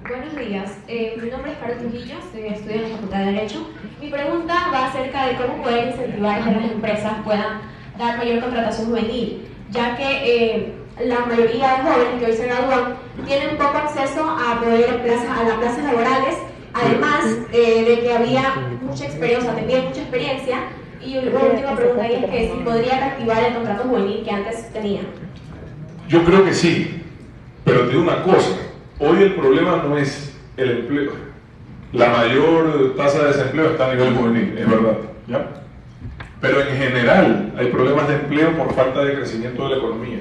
S5: Buenos días, mi nombre es Caro Trujillo, estudio en la Facultad de Derecho. Mi pregunta va acerca de cómo poder incentivar a que las empresas puedan dar mayor contratación juvenil, ya que la mayoría de jóvenes que hoy se gradúan tienen poco acceso a las plazas laborales, además de que había mucha experiencia, te piden mucha experiencia. Y una última pregunta ahí es que si podría reactivar el contrato juvenil que antes tenía.
S2: Yo creo que sí, pero te digo una cosa, hoy el problema no es el empleo. La mayor tasa de desempleo está a nivel juvenil, es verdad, ¿ya? Pero en general hay problemas de empleo por falta de crecimiento de la economía.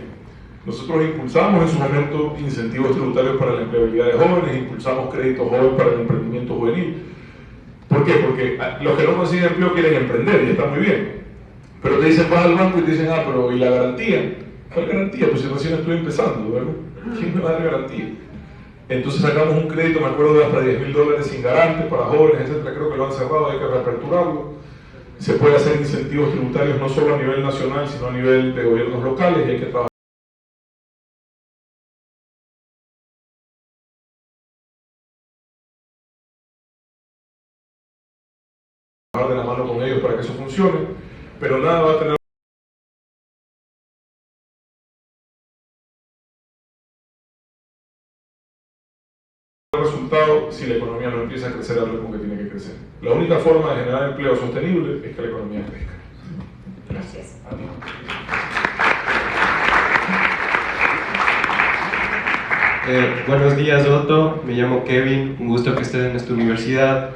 S2: Nosotros impulsamos en su momento incentivos tributarios para la empleabilidad de jóvenes, impulsamos créditos jóvenes para el emprendimiento juvenil. ¿Por qué? Porque los que no consiguen empleo quieren emprender y está muy bien. Pero te dicen, vas al banco y te dicen, pero ¿y la garantía? ¿Cuál garantía? Pues si recién estoy empezando, ¿verdad? ¿Quién me va a dar garantía? Entonces sacamos un crédito, me acuerdo, de hasta $10.000 sin garante para jóvenes, etcétera. Creo que lo han cerrado, hay que reaperturarlo. Se puede hacer incentivos tributarios no solo a nivel nacional, sino a nivel de gobiernos locales, y hay que trabajar de la mano con ellos para que eso funcione, pero nada va a tener resultado si la economía no empieza a crecer al ritmo que tiene que crecer. La única forma de generar empleo sostenible es que la economía crezca.
S5: Gracias.
S6: Buenos días, Otto. Me llamo Kevin. Un gusto que estés en esta universidad.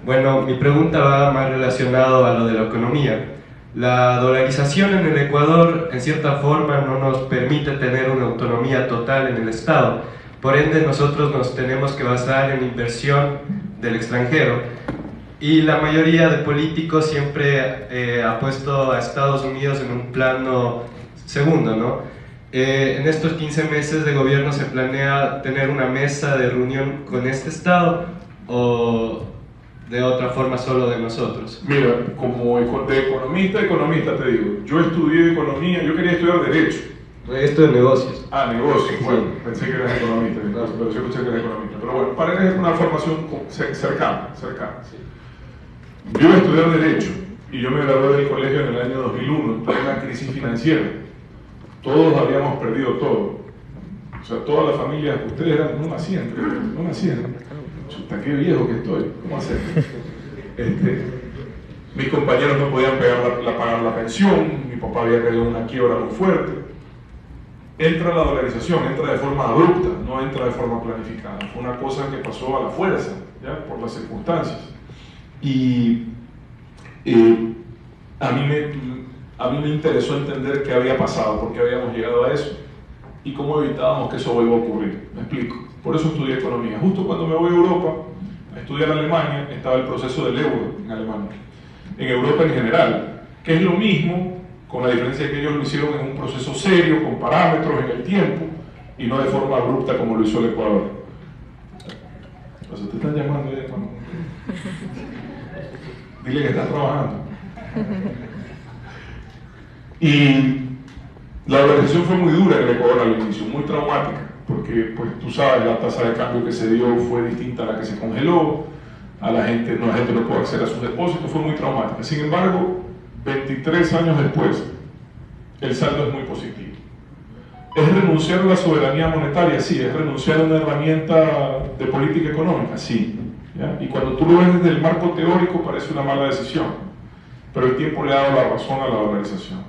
S6: Bueno, mi pregunta va más relacionado a lo de la economía. La dolarización en el Ecuador, en cierta forma, no nos permite tener una autonomía total en el Estado. Por ende, nosotros nos tenemos que basar en inversión del extranjero. Y la mayoría de políticos siempre ha puesto a Estados Unidos en un plano segundo, ¿no? En estos 15 meses de gobierno se planea tener una mesa de reunión con este Estado o de otra forma solo de nosotros.
S2: Mira, como de economista te digo, yo estudié economía, yo quería estudiar Derecho.
S6: Esto de negocios.
S2: Negocios,
S6: Sí.
S2: bueno, pensé que eras economista, pero yo escuché que eras economista. Pero bueno, para él es una formación cercana. Yo iba a estudiar Derecho y yo me gradué del colegio en el año 2001, en plena crisis financiera. Todos habíamos perdido todo. O sea, toda la familia, ustedes no nacían. Chuta, qué viejo que estoy, ¿cómo hacer? Mis compañeros no podían pagar la pensión, mi papá había caído en una quiebra muy fuerte. Entra la dolarización, entra de forma abrupta, no entra de forma planificada. Fue una cosa que pasó a la fuerza, ¿ya? Por las circunstancias. Y a mí me interesó entender qué había pasado, por qué habíamos llegado a eso y cómo evitábamos que eso vuelva a ocurrir. Me explico. Por eso estudié economía. Justo cuando me voy a Europa a estudiar en Alemania, estaba el proceso del euro en Alemania. En Europa en general, que es lo mismo, con la diferencia que ellos lo hicieron en un proceso serio, con parámetros en el tiempo, y no de forma abrupta como lo hizo el Ecuador. O sea, te están llamando ya, hermano. Dile que estás trabajando. Y la dolarización fue muy dura en el Ecuador al inicio, muy traumática, porque pues tú sabes, la tasa de cambio que se dio fue distinta a la que se congeló, la gente no pudo acceder a sus depósitos, fue muy traumática. Sin embargo, 23 años después, el saldo es muy positivo. ¿Es renunciar a la soberanía monetaria? Sí. ¿Es renunciar a una herramienta de política económica? Sí. ¿Ya? Y cuando tú lo ves desde el marco teórico parece una mala decisión, pero el tiempo le ha dado la razón a la dolarización.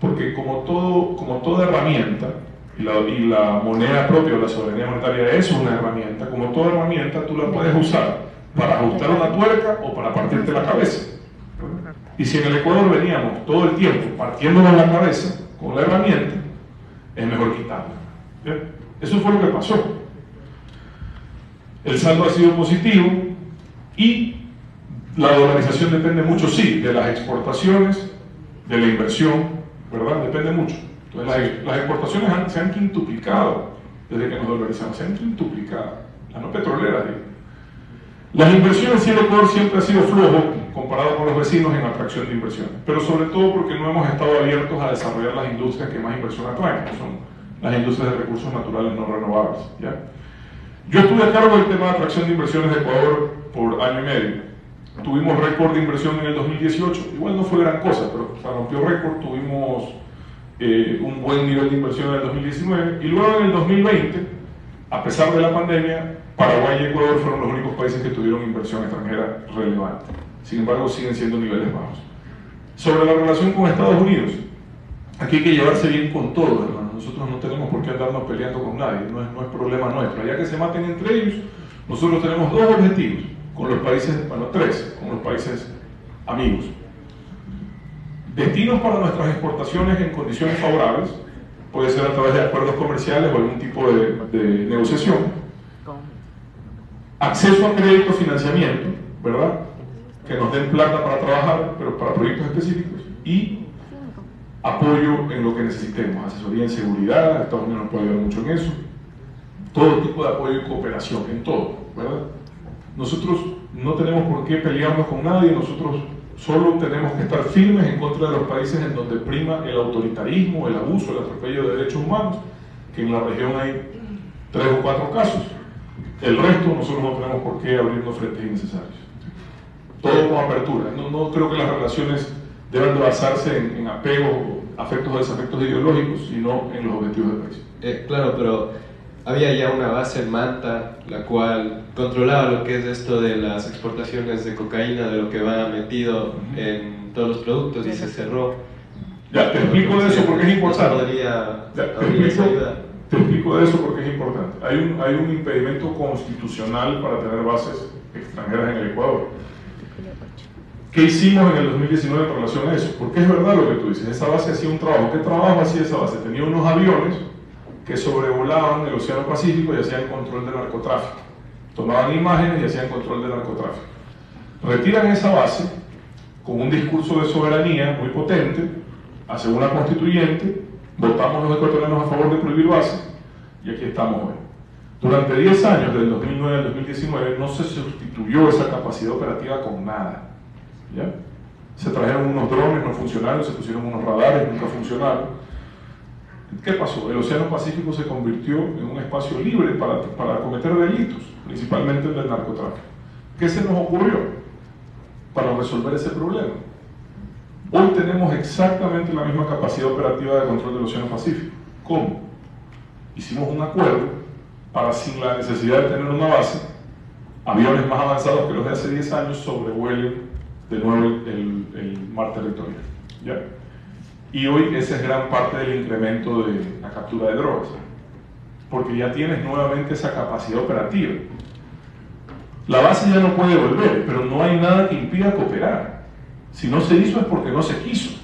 S2: Porque como toda herramienta, y la moneda propia o la soberanía monetaria es una herramienta, como toda herramienta tú la puedes usar para ajustar una tuerca o para partirte la cabeza. Y si en el Ecuador veníamos todo el tiempo partiéndonos la cabeza con la herramienta, es mejor quitarla. ¿Bien? Eso fue lo que pasó. El saldo ha sido positivo y la dolarización depende mucho, sí, de las exportaciones, de la inversión, ¿verdad? Depende mucho. Entonces, las exportaciones se han quintuplicado desde que nos dolarizamos, se han quintuplicado, las no petroleras, digo. Las inversiones, en el Ecuador siempre ha sido flojo comparado con los vecinos en atracción de inversiones, pero sobre todo porque no hemos estado abiertos a desarrollar las industrias que más inversión atraen, que son las industrias de recursos naturales no renovables, ¿ya? Yo estuve a cargo del tema de atracción de inversiones de Ecuador por año y medio. Tuvimos récord de inversión en el 2018, igual no fue gran cosa, pero se rompió récord, tuvimos un buen nivel de inversión en el 2019, y luego en el 2020, a pesar de la pandemia, Paraguay y Ecuador fueron los únicos países que tuvieron inversión extranjera relevante. Sin embargo, siguen siendo niveles bajos. Sobre la relación con Estados Unidos, aquí hay que llevarse bien con todos, hermano. Nosotros no tenemos por qué andarnos peleando con nadie, no es problema nuestro. Allá que se maten entre ellos, nosotros tenemos dos objetivos con los países, bueno, tres, con los países amigos. Destinos para nuestras exportaciones en condiciones favorables, puede ser a través de acuerdos comerciales o algún tipo de negociación. Acceso a crédito, financiamiento, ¿verdad? Que nos den plata para trabajar, pero para proyectos específicos. Y apoyo en lo que necesitemos, asesoría en seguridad, Estados Unidos nos puede ayudar mucho en eso. Todo tipo de apoyo y cooperación, en todo, ¿verdad? Nosotros no tenemos por qué pelearnos con nadie, nosotros solo tenemos que estar firmes en contra de los países en donde prima el autoritarismo, el abuso, el atropello de derechos humanos, que en la región hay 3 o 4 casos. El resto nosotros no tenemos por qué abrirnos frentes innecesarios. Todo con apertura. No creo que las relaciones deban de basarse en apegos, afectos o desafectos ideológicos, sino en los objetivos del país.
S6: Claro, pero había ya una base en Manta, la cual controlaba lo que es esto de las exportaciones de cocaína, de lo que va metido en todos los productos, y se cerró.
S2: Ya, te explico de eso porque es importante. Te explico de eso porque es importante. Hay un impedimento constitucional para tener bases extranjeras en el Ecuador. ¿Qué hicimos en el 2019 en relación a eso? Porque es verdad lo que tú dices, esa base hacía un trabajo. ¿Qué trabajo hacía esa base? Tenía unos aviones que sobrevolaban el Océano Pacífico y hacían control del narcotráfico. Tomaban imágenes y hacían control del narcotráfico. Retiran esa base con un discurso de soberanía muy potente, hacen una constituyente, votamos los ecuatorianos a favor de prohibir bases, y aquí estamos hoy. Durante 10 años, del 2009 al 2019, no se sustituyó esa capacidad operativa con nada. ¿Ya? Se trajeron unos drones, no funcionaron, se pusieron unos radares, nunca funcionaron. ¿Qué pasó? El Océano Pacífico se convirtió en un espacio libre para cometer delitos, principalmente el del narcotráfico. ¿Qué se nos ocurrió para resolver ese problema? Hoy tenemos exactamente la misma capacidad operativa de control del Océano Pacífico. ¿Cómo? Hicimos un acuerdo para, sin la necesidad de tener una base, aviones más avanzados que los de hace 10 años sobrevuelen de nuevo el mar territorial. ¿Ya? Y hoy esa es gran parte del incremento de la captura de drogas, porque ya tienes nuevamente esa capacidad operativa. La base ya no puede volver, pero no hay nada que impida cooperar. Si no se hizo es porque no se quiso,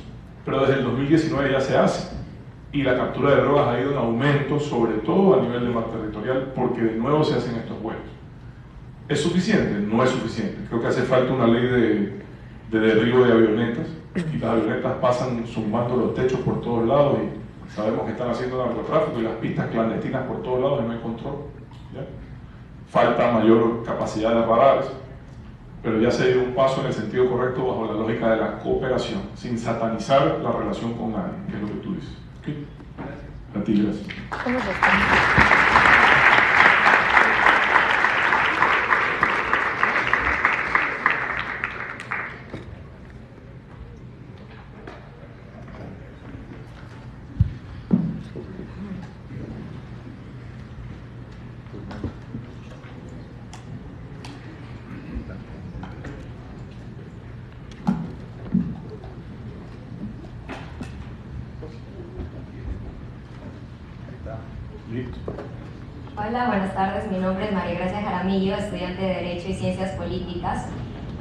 S2: pero desde el 2019 ya se hace. Y la captura de drogas ha ido en aumento, sobre todo a nivel de mar territorial, porque de nuevo se hacen estos vuelos. ¿Es suficiente? No es suficiente. Creo que hace falta una ley de derribo de avionetas, y las avionetas pasan zumbando los techos por todos lados y sabemos que están haciendo narcotráfico y las pistas clandestinas por todos lados y no hay control. ¿Ya? Falta mayor capacidad de radares, pero ya se dio un paso en el sentido correcto bajo la lógica de la cooperación, sin satanizar la relación con nadie, que es lo que tú dices. ¿Okay? A ti, gracias. Listo.
S7: Hola, buenas tardes. Mi nombre es María Gracia Jaramillo, estudiante de Derecho y Ciencias Políticas.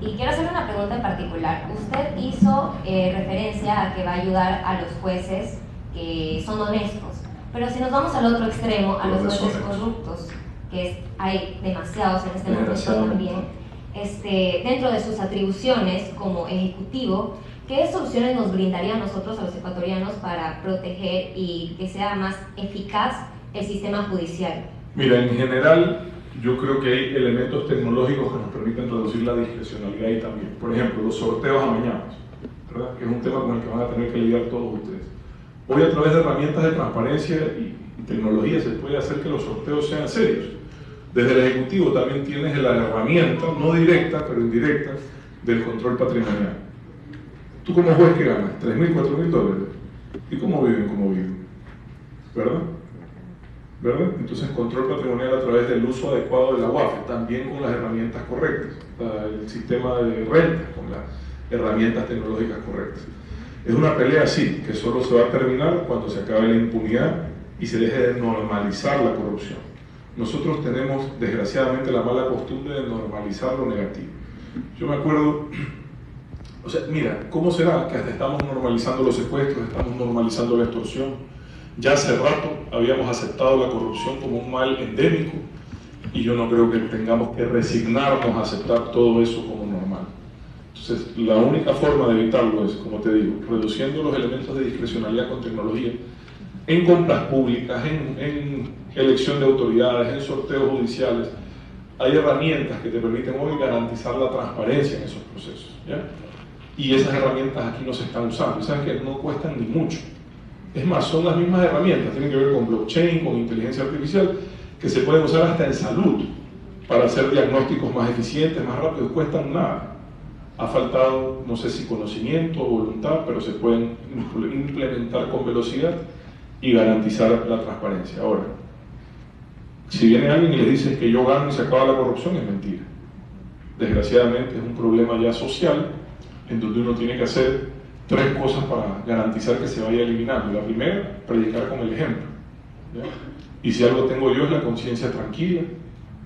S7: Y quiero hacer una pregunta en particular. Usted hizo referencia a que va a ayudar a los jueces que son honestos. Pero si nos vamos al otro extremo, a los jueces corruptos, que hay demasiados en este momento también, dentro de sus atribuciones como ejecutivo, ¿qué soluciones nos brindaría a nosotros, a los ecuatorianos, para proteger y que sea más eficaz el sistema judicial?
S2: Mira, en general, yo creo que hay elementos tecnológicos que nos permiten reducir la discrecionalidad ahí también. Por ejemplo, los sorteos amañados, ¿verdad? Que es un tema con el que van a tener que lidiar todos ustedes. Hoy, a través de herramientas de transparencia y tecnología, se puede hacer que los sorteos sean serios. Desde el Ejecutivo también tienes la herramienta, no directa, pero indirecta, del control patrimonial. ¿Tú como juez qué ganas? $3.000, $4.000. ¿Y cómo viven? ¿Cómo viven? ¿Verdad? ¿Verdad? Entonces, control patrimonial a través del uso adecuado de la UAFE, también con las herramientas correctas, el sistema de renta con las herramientas tecnológicas correctas. Es una pelea, sí, que solo se va a terminar cuando se acabe la impunidad y se deje de normalizar la corrupción. Nosotros tenemos, desgraciadamente, la mala costumbre de normalizar lo negativo. Yo me acuerdo, o sea, mira, ¿cómo será que hasta estamos normalizando los secuestros, estamos normalizando la extorsión? Ya hace rato habíamos aceptado la corrupción como un mal endémico y yo no creo que tengamos que resignarnos a aceptar todo eso como normal. Entonces, la única forma de evitarlo es, como te digo, reduciendo los elementos de discrecionalidad con tecnología en compras públicas, en elección de autoridades, en sorteos judiciales. Hay herramientas que te permiten hoy garantizar la transparencia en esos procesos, ¿ya? Y esas herramientas aquí no se están usando, saben que no cuestan ni mucho. Es más, son las mismas herramientas, tienen que ver con blockchain, con inteligencia artificial, que se pueden usar hasta en salud para hacer diagnósticos más eficientes, más rápidos, cuestan nada. Ha faltado, no sé si conocimiento o voluntad, pero se pueden implementar con velocidad y garantizar la transparencia. Ahora, si viene alguien y le dice que yo gano y se acaba la corrupción, es mentira. Desgraciadamente es un problema ya social en donde uno tiene que hacer tres cosas para garantizar que se vaya eliminando. La primera, predicar con el ejemplo, ¿ya? Y si algo tengo yo es la conciencia tranquila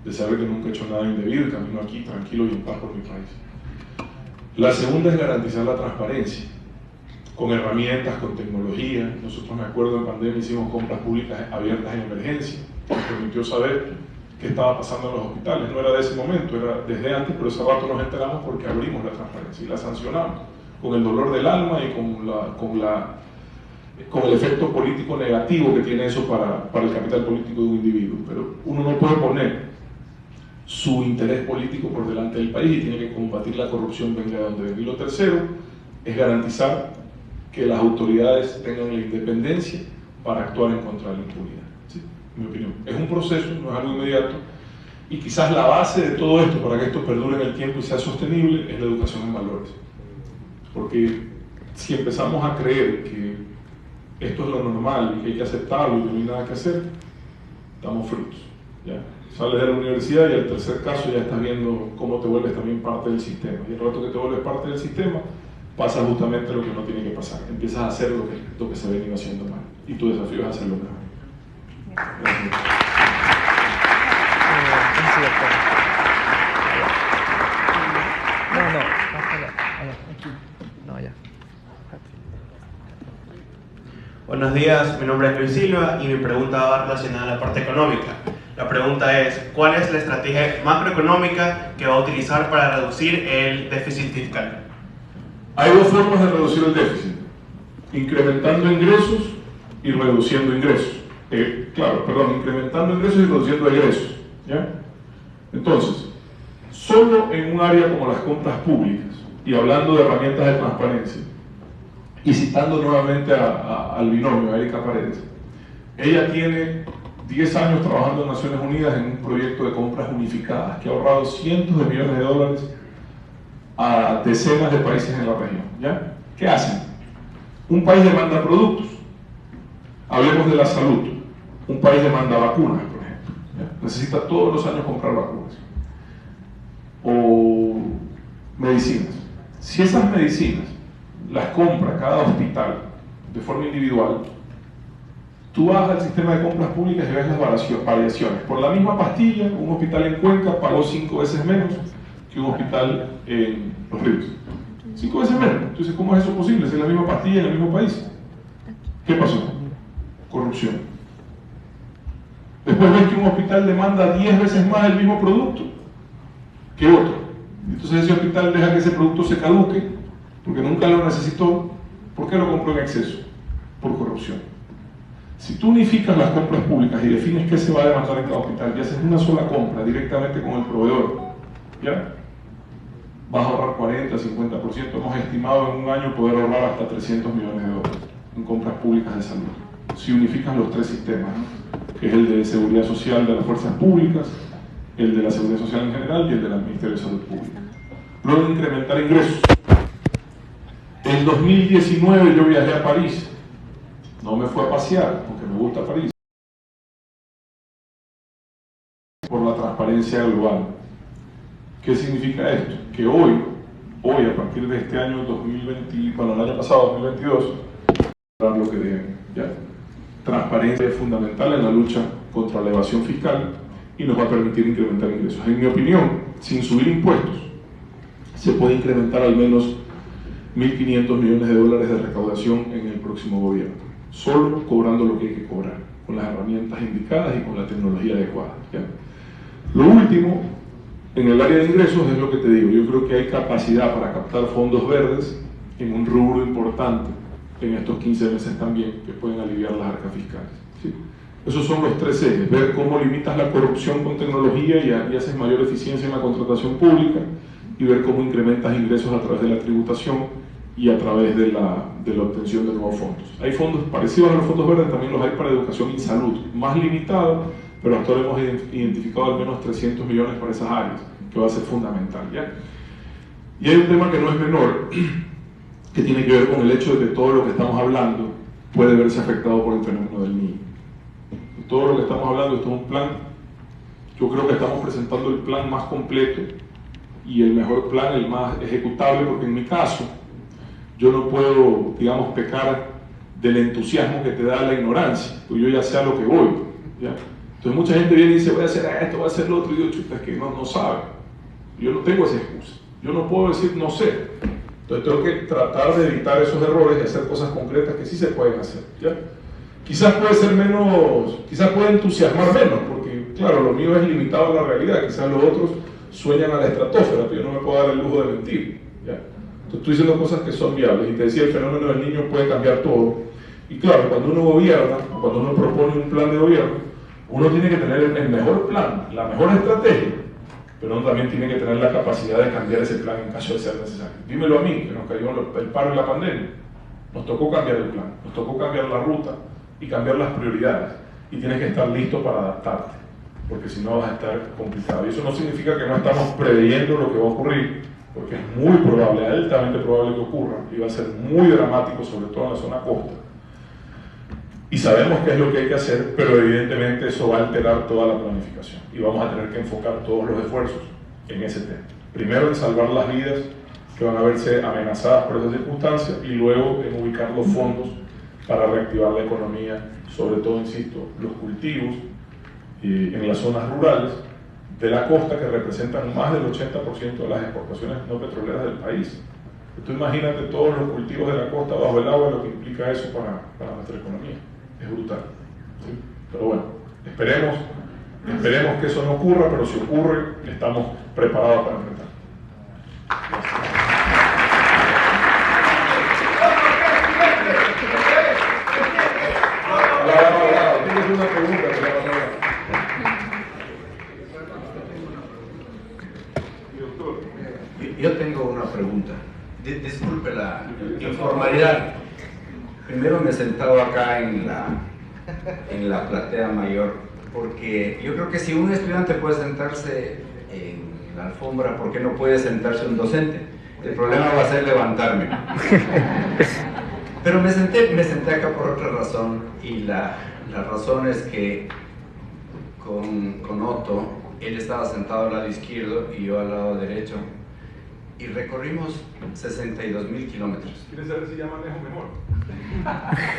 S2: de saber que nunca he hecho nada indebido y camino aquí tranquilo y en paz por mi país. La segunda es garantizar la transparencia con herramientas, con tecnología. Nosotros, me acuerdo, en pandemia hicimos compras públicas abiertas en emergencia, que nos permitió saber qué estaba pasando en los hospitales. No era de ese momento, era desde antes, pero ese rato nos enteramos porque abrimos la transparencia y la sancionamos con el dolor del alma y con el efecto político negativo que tiene eso para el capital político de un individuo. Pero uno no puede poner su interés político por delante del país y tiene que combatir la corrupción venga de donde venga. Y lo tercero es garantizar que las autoridades tengan la independencia para actuar en contra de la impunidad. ¿Sí? En mi opinión. Es un proceso, no es algo inmediato, y quizás la base de todo esto, para que esto perdure en el tiempo y sea sostenible, es la educación en valores. Porque si empezamos a creer que esto es lo normal y que hay que aceptarlo y que no hay nada que hacer, damos frutos, ¿ya? Sales de la universidad y al tercer caso ya estás viendo cómo te vuelves también parte del sistema. Y el rato que te vuelves parte del sistema, pasa justamente lo que no tiene que pasar. Empiezas a hacer lo que se ha venido haciendo mal. Y tu desafío es hacerlo mejor. Gracias.
S8: Buenos días, mi nombre es Luis Silva y mi pregunta va relacionada a la parte económica. La pregunta es, ¿cuál es la estrategia macroeconómica que va a utilizar para reducir el déficit fiscal?
S2: Hay dos formas de reducir el déficit: incrementando ingresos y reduciendo ingresos. Incrementando ingresos y reduciendo egresos, ¿ya? Entonces, solo en un área como las compras públicas, y hablando de herramientas de transparencia, y citando nuevamente al binomio, a Erika Paredes, ella tiene 10 años trabajando en Naciones Unidas en un proyecto de compras unificadas que ha ahorrado cientos de millones de dólares a decenas de países en la región, ¿ya? ¿Qué hacen? Un país demanda productos, hablemos de la salud, un país demanda vacunas, por ejemplo, ¿ya? Necesita todos los años comprar vacunas o medicinas. Si esas medicinas las compra cada hospital de forma individual, tú vas al sistema de compras públicas y ves las variaciones. Por la misma pastilla, un hospital en Cuenca pagó 5 veces menos que un hospital en Los Ríos. 5 veces menos. Entonces, ¿cómo es eso posible? Si es la misma pastilla en el mismo país. ¿Qué pasó? Corrupción. Después ves que un hospital demanda 10 veces más el mismo producto que otro. Entonces ese hospital deja que ese producto se caduque porque nunca lo necesitó. ¿Por qué lo compró en exceso? Por corrupción. Si tú unificas las compras públicas y defines qué se va a demandar en cada hospital y haces una sola compra directamente con el proveedor, ¿ya? Vas a ahorrar 40, 50%. Hemos estimado en un año poder ahorrar hasta 300 millones de dólares en compras públicas de salud. Si unificas los tres sistemas, ¿no? Que es el de seguridad social de las fuerzas públicas, el de la seguridad social en general y el del Ministerio de Salud Pública. Luego, incrementar ingresos. En 2019 yo viajé a París No me fue a pasear porque me gusta París. Por la transparencia global. ¿Qué significa esto? Que hoy, a partir de este año 2020, bueno, el año pasado, 2022, lo que deben, ¿ya? Transparencia es fundamental en la lucha contra la evasión fiscal y nos va a permitir incrementar ingresos. En mi opinión, sin subir impuestos, se puede incrementar al menos 1.500 millones de dólares de recaudación en el próximo gobierno, solo cobrando lo que hay que cobrar, con las herramientas indicadas y con la tecnología adecuada, ¿ya? Lo último, en el área de ingresos, es lo que te digo. Yo creo que hay capacidad para captar fondos verdes en un rubro importante en estos 15 meses también, que pueden aliviar las arcas fiscales, ¿sí? Esos son los 3 ejes: ver cómo limitas la corrupción con tecnología y haces mayor eficiencia en la contratación pública, y ver cómo incrementas ingresos a través de la tributación y a través de la obtención de nuevos fondos. Hay fondos parecidos a los fondos verdes, también los hay para educación y salud, más limitados, pero hasta ahora hemos identificado al menos 300 millones para esas áreas, que va a ser fundamental, ¿ya? Y hay un tema que no es menor, que tiene que ver con el hecho de que todo lo que estamos hablando puede verse afectado por el fenómeno del niño. Todo lo que estamos hablando, esto es un plan, yo creo que estamos presentando el plan más completo y el mejor plan, el más ejecutable, porque en mi caso, yo no puedo, digamos, pecar del entusiasmo que te da la ignorancia, pues yo ya sé a lo que voy, ¿ya? Entonces mucha gente viene y dice, voy a hacer esto, voy a hacer lo otro, y yo, chuta, es que no sabe. Yo no tengo esa excusa. Yo no puedo decir no sé. Entonces tengo que tratar de evitar esos errores y hacer cosas concretas que sí se pueden hacer, ¿ya? Quizás puede ser menos, quizás puede entusiasmar menos, porque claro, lo mío es limitado a la realidad, quizás los otros sueñan a la estratosfera, pero yo no me puedo dar el lujo de mentir, ¿ya? Entonces estoy diciendo cosas que son viables, y te decía, el fenómeno del niño puede cambiar todo. Y claro, cuando uno gobierna, cuando uno propone un plan de gobierno, uno tiene que tener el mejor plan, la mejor estrategia, pero uno también tiene que tener la capacidad de cambiar ese plan en caso de ser necesario. Dímelo a mí, que nos cayó el paro en la pandemia. Nos tocó cambiar el plan, nos tocó cambiar la ruta y cambiar las prioridades. Y tienes que estar listo para adaptarte, porque si no vas a estar complicado. Y eso no significa que no estamos preveyendo lo que va a ocurrir, porque es muy probable, altamente probable que ocurra, y va a ser muy dramático, sobre todo en la zona costa. Y sabemos qué es lo que hay que hacer, pero evidentemente eso va a alterar toda la planificación y vamos a tener que enfocar todos los esfuerzos en ese tema. Primero en salvar las vidas que van a verse amenazadas por esas circunstancias y luego en ubicar los fondos para reactivar la economía, sobre todo, insisto, los cultivos en las zonas rurales de la costa, que representan más del 80% de las exportaciones no petroleras del país. Tú imagínate todos los cultivos de la costa bajo el agua, lo que implica eso para nuestra economía. Es brutal, ¿sí? Pero bueno, esperemos que eso no ocurra, pero si ocurre, estamos preparados para enfrentar. Tienes una pregunta,
S9: Yo tengo una pregunta. Disculpe la informalidad. Primero me he sentado acá en la platea mayor, porque yo creo que si un estudiante puede sentarse en la alfombra, ¿por qué no puede sentarse un docente? El problema va a ser levantarme. Pero me senté acá por otra razón, y la razón es que con Otto, él estaba sentado al lado izquierdo y yo al lado derecho, y recorrimos 62.000 kilómetros.
S2: ¿Quieres saber si ya manejo mejor?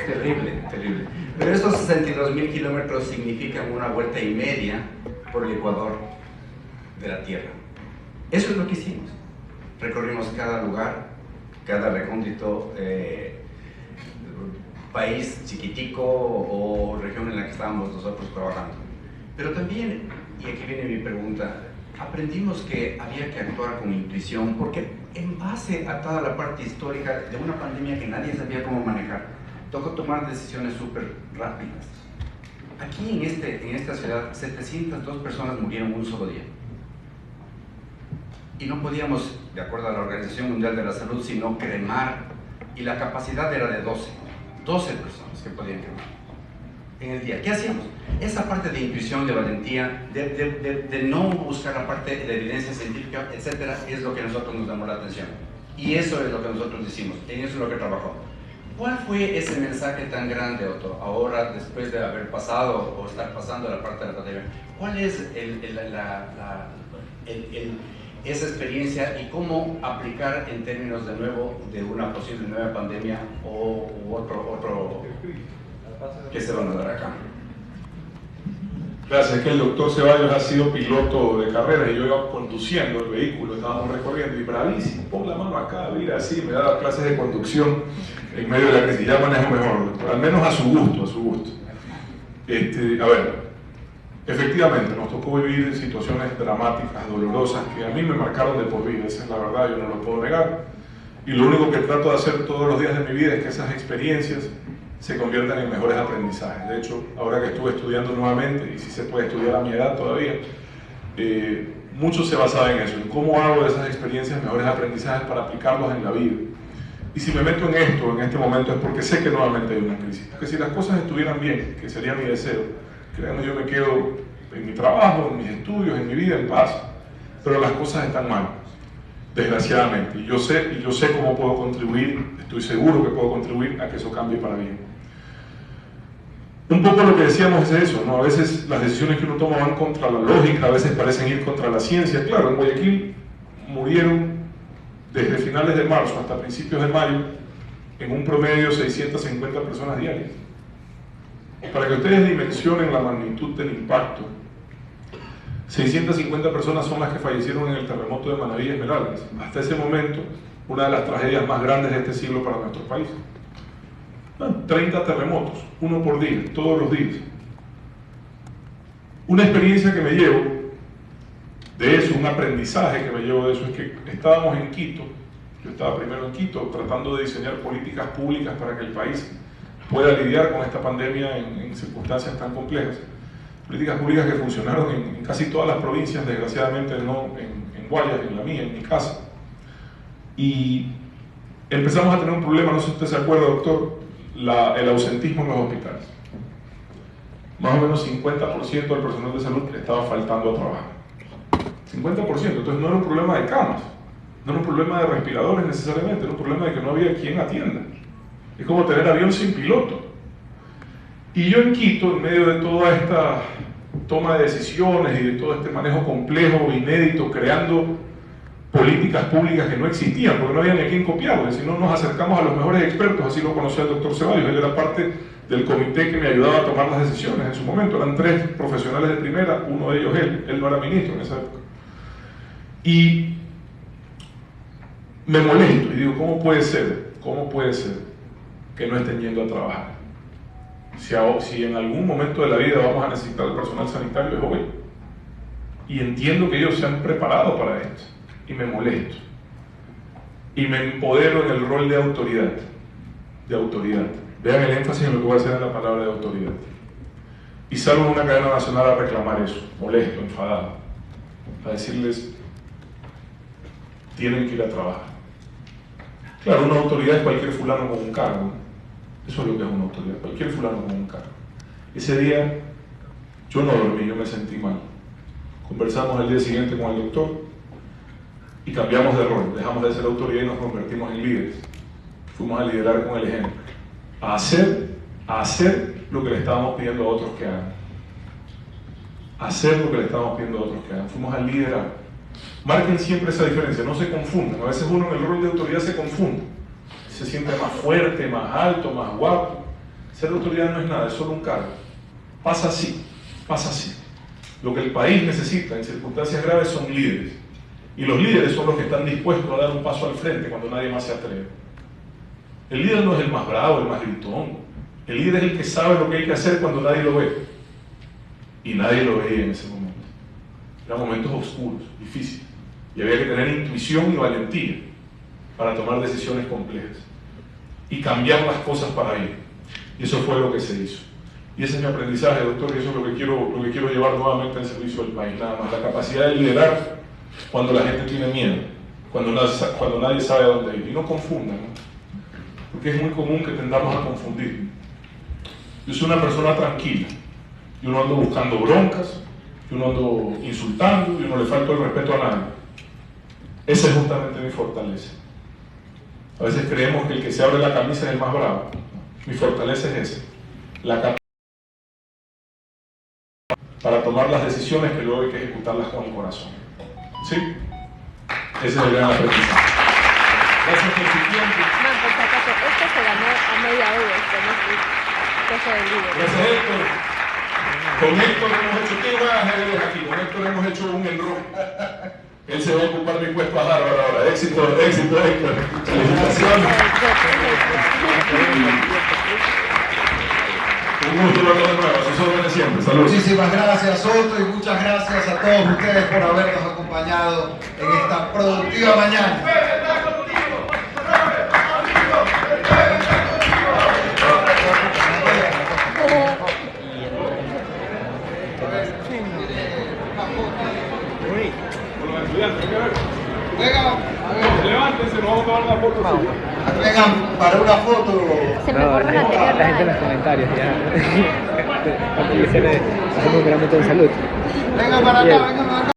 S9: Terrible, terrible. Pero estos 62.000 kilómetros significan una vuelta y media por el ecuador de la Tierra. Eso es lo que hicimos. Recorrimos cada lugar, cada recóndito país chiquitico o región en la que estábamos nosotros trabajando. Pero también, y aquí viene mi pregunta, aprendimos que había que actuar con intuición, porque en base a toda la parte histórica de una pandemia que nadie sabía cómo manejar, tocó tomar decisiones súper rápidas. Aquí en esta ciudad, 702 personas murieron un solo día. Y no podíamos, de acuerdo a la Organización Mundial de la Salud, sino cremar, y la capacidad era de 12 personas que podían quemar en el día. ¿Qué hacíamos? Esa parte de intuición, de valentía, de no buscar la parte de evidencia científica, etcétera, es lo que a nosotros nos llamó la atención. Y eso es lo que nosotros hicimos, en eso es lo que trabajó. ¿Cuál fue ese mensaje tan grande, Otto, ahora después de haber pasado o estar pasando la parte de la pandemia? ¿Cuál es esa experiencia y cómo aplicar en términos de nuevo de una posible nueva pandemia o otro que se van a dar acá?
S2: Gracias, es que el doctor Ceballos ha sido piloto de carrera y yo iba conduciendo el vehículo, estábamos recorriendo y bravísimo, pon la mano acá, mira así, me daba clases de conducción en medio de la crisis, ya manejo mejor, doctor, al menos a su gusto, a su gusto. A ver, efectivamente nos tocó vivir situaciones dramáticas, dolorosas, que a mí me marcaron de por vida, esa es la verdad, yo no lo puedo negar. Y lo único que trato de hacer todos los días de mi vida es que esas experiencias se conviertan en mejores aprendizajes. De hecho, ahora que estuve estudiando nuevamente, y si se puede estudiar a mi edad todavía, mucho se basaba en eso, en cómo hago de esas experiencias mejores aprendizajes para aplicarlos en la vida. Y si me meto en esto, en este momento, es porque sé que nuevamente hay una crisis. Porque si las cosas estuvieran bien, que sería mi deseo, créanme, yo me quedo en mi trabajo, en mis estudios, en mi vida, en paz. Pero las cosas están mal, desgraciadamente. Y yo sé cómo puedo contribuir, estoy seguro que puedo contribuir a que eso cambie para bien. Un poco lo que decíamos es eso, ¿no? A veces las decisiones que uno toma van contra la lógica, a veces parecen ir contra la ciencia. Claro, en Guayaquil murieron desde finales de marzo hasta principios de mayo en un promedio 650 personas diarias. Para que ustedes dimensionen la magnitud del impacto, 650 personas son las que fallecieron en el terremoto de Manaví y Esmeraldas. Hasta ese momento, una de las tragedias más grandes de este siglo para nuestro país. 30 terremotos, uno por día, todos los días. Una experiencia que me llevo de eso, un aprendizaje que me llevo de eso, es que estábamos en Quito, yo estaba primero en Quito, tratando de diseñar políticas públicas para que el país pueda lidiar con esta pandemia en circunstancias tan complejas. Políticas públicas que funcionaron en casi todas las provincias, desgraciadamente no en Guayas, en la mía, en mi casa. Y empezamos a tener un problema, no sé si usted se acuerda, doctor, el ausentismo en los hospitales. Más o menos 50% del personal de salud estaba faltando a trabajar. 50%, entonces no era un problema de camas, no era un problema de respiradores necesariamente, era un problema de que no había quien atienda. Es como tener avión sin piloto. Y yo en Quito, en medio de toda esta toma de decisiones y de todo este manejo complejo, inédito, creando políticas públicas que no existían, porque no había ni a quién copiarlas, si no nos acercamos a los mejores expertos, así lo conocía el doctor Ceballos, él era parte del comité que me ayudaba a tomar las decisiones en su momento, eran 3 profesionales de primera, uno de ellos él no era ministro en esa época. Y me molesto y digo, ¿cómo puede ser que no estén yendo a trabajar? Si en algún momento de la vida vamos a necesitar el personal sanitario, es hoy. Y entiendo que ellos se han preparado para esto. Y me molesto. Y me empodero en el rol de autoridad. De autoridad. Vean el énfasis en lo que voy a hacer en la palabra de autoridad. Y salgo en una cadena nacional a reclamar eso. Molesto, enfadado. A decirles, tienen que ir a trabajar. Claro, una autoridad es cualquier fulano con un cargo. Eso es lo que es una autoridad, cualquier fulano con un cargo. Ese día yo no dormí, yo me sentí mal. Conversamos el día siguiente con el doctor y cambiamos de rol, dejamos de ser autoridad y nos convertimos en líderes. Fuimos a liderar con el ejemplo, a hacer lo que le estábamos pidiendo a otros que hagan. Hacer lo que le estábamos pidiendo a otros que hagan. Fuimos a liderar. Marquen siempre esa diferencia, no se confundan. A veces uno en el rol de autoridad se confunde. Se siente más fuerte, más alto, más guapo. Ser autoridad no es nada, es solo un cargo. Pasa así, pasa así. Lo que el país necesita en circunstancias graves son líderes. Y los líderes son los que están dispuestos a dar un paso al frente cuando nadie más se atreve. El líder no es el más bravo, el más gritón. El líder es el que sabe lo que hay que hacer cuando nadie lo ve. Y nadie lo veía en ese momento. Eran momentos oscuros, difíciles. Y había que tener intuición y valentía para tomar decisiones complejas y cambiar las cosas para bien. Y eso fue lo que se hizo. Y ese es mi aprendizaje, doctor, y eso es lo que quiero llevar nuevamente al servicio del país, nada más. La capacidad de liderar cuando la gente tiene miedo, cuando nadie sabe a dónde ir. Y no confundan, ¿no? Porque es muy común que tendamos a confundir. Yo soy una persona tranquila. Yo no ando buscando broncas, yo no ando insultando, yo no le falto el respeto a nadie. Esa es justamente mi fortaleza. A veces creemos que el que se abre la camisa es el más bravo. Mi fortaleza es esa, la capacidad para tomar las decisiones que luego hay que ejecutarlas con el corazón. ¿Sí? Ese es el gran aprendizaje. Gracias por su tiempo.
S10: Man, por si acaso, esto se ganó a media hora, con este cosa del libro.
S2: Gracias, Héctor. Con Héctor hemos hecho, ¿qué van a hacer aquí? Con Héctor hemos hecho un enroque. Él se va a ocupar mi puesto a Harvard ahora. Éxito, éxito, Héctor. Felicitaciones. Un gusto verlo de nuevo. A sus órdenes siempre. Saludos.
S1: Muchísimas gracias, Soto, y muchas gracias a todos ustedes por habernos acompañado en esta productiva mañana.
S2: Levántense, nos vamos a tomar una foto.
S1: Vengan para una foto.
S10: Se me ocurre una anterior.
S11: La gente en los comentarios ya. Hacemos un gran momento de salud.
S1: Vengan para acá, vengan para acá.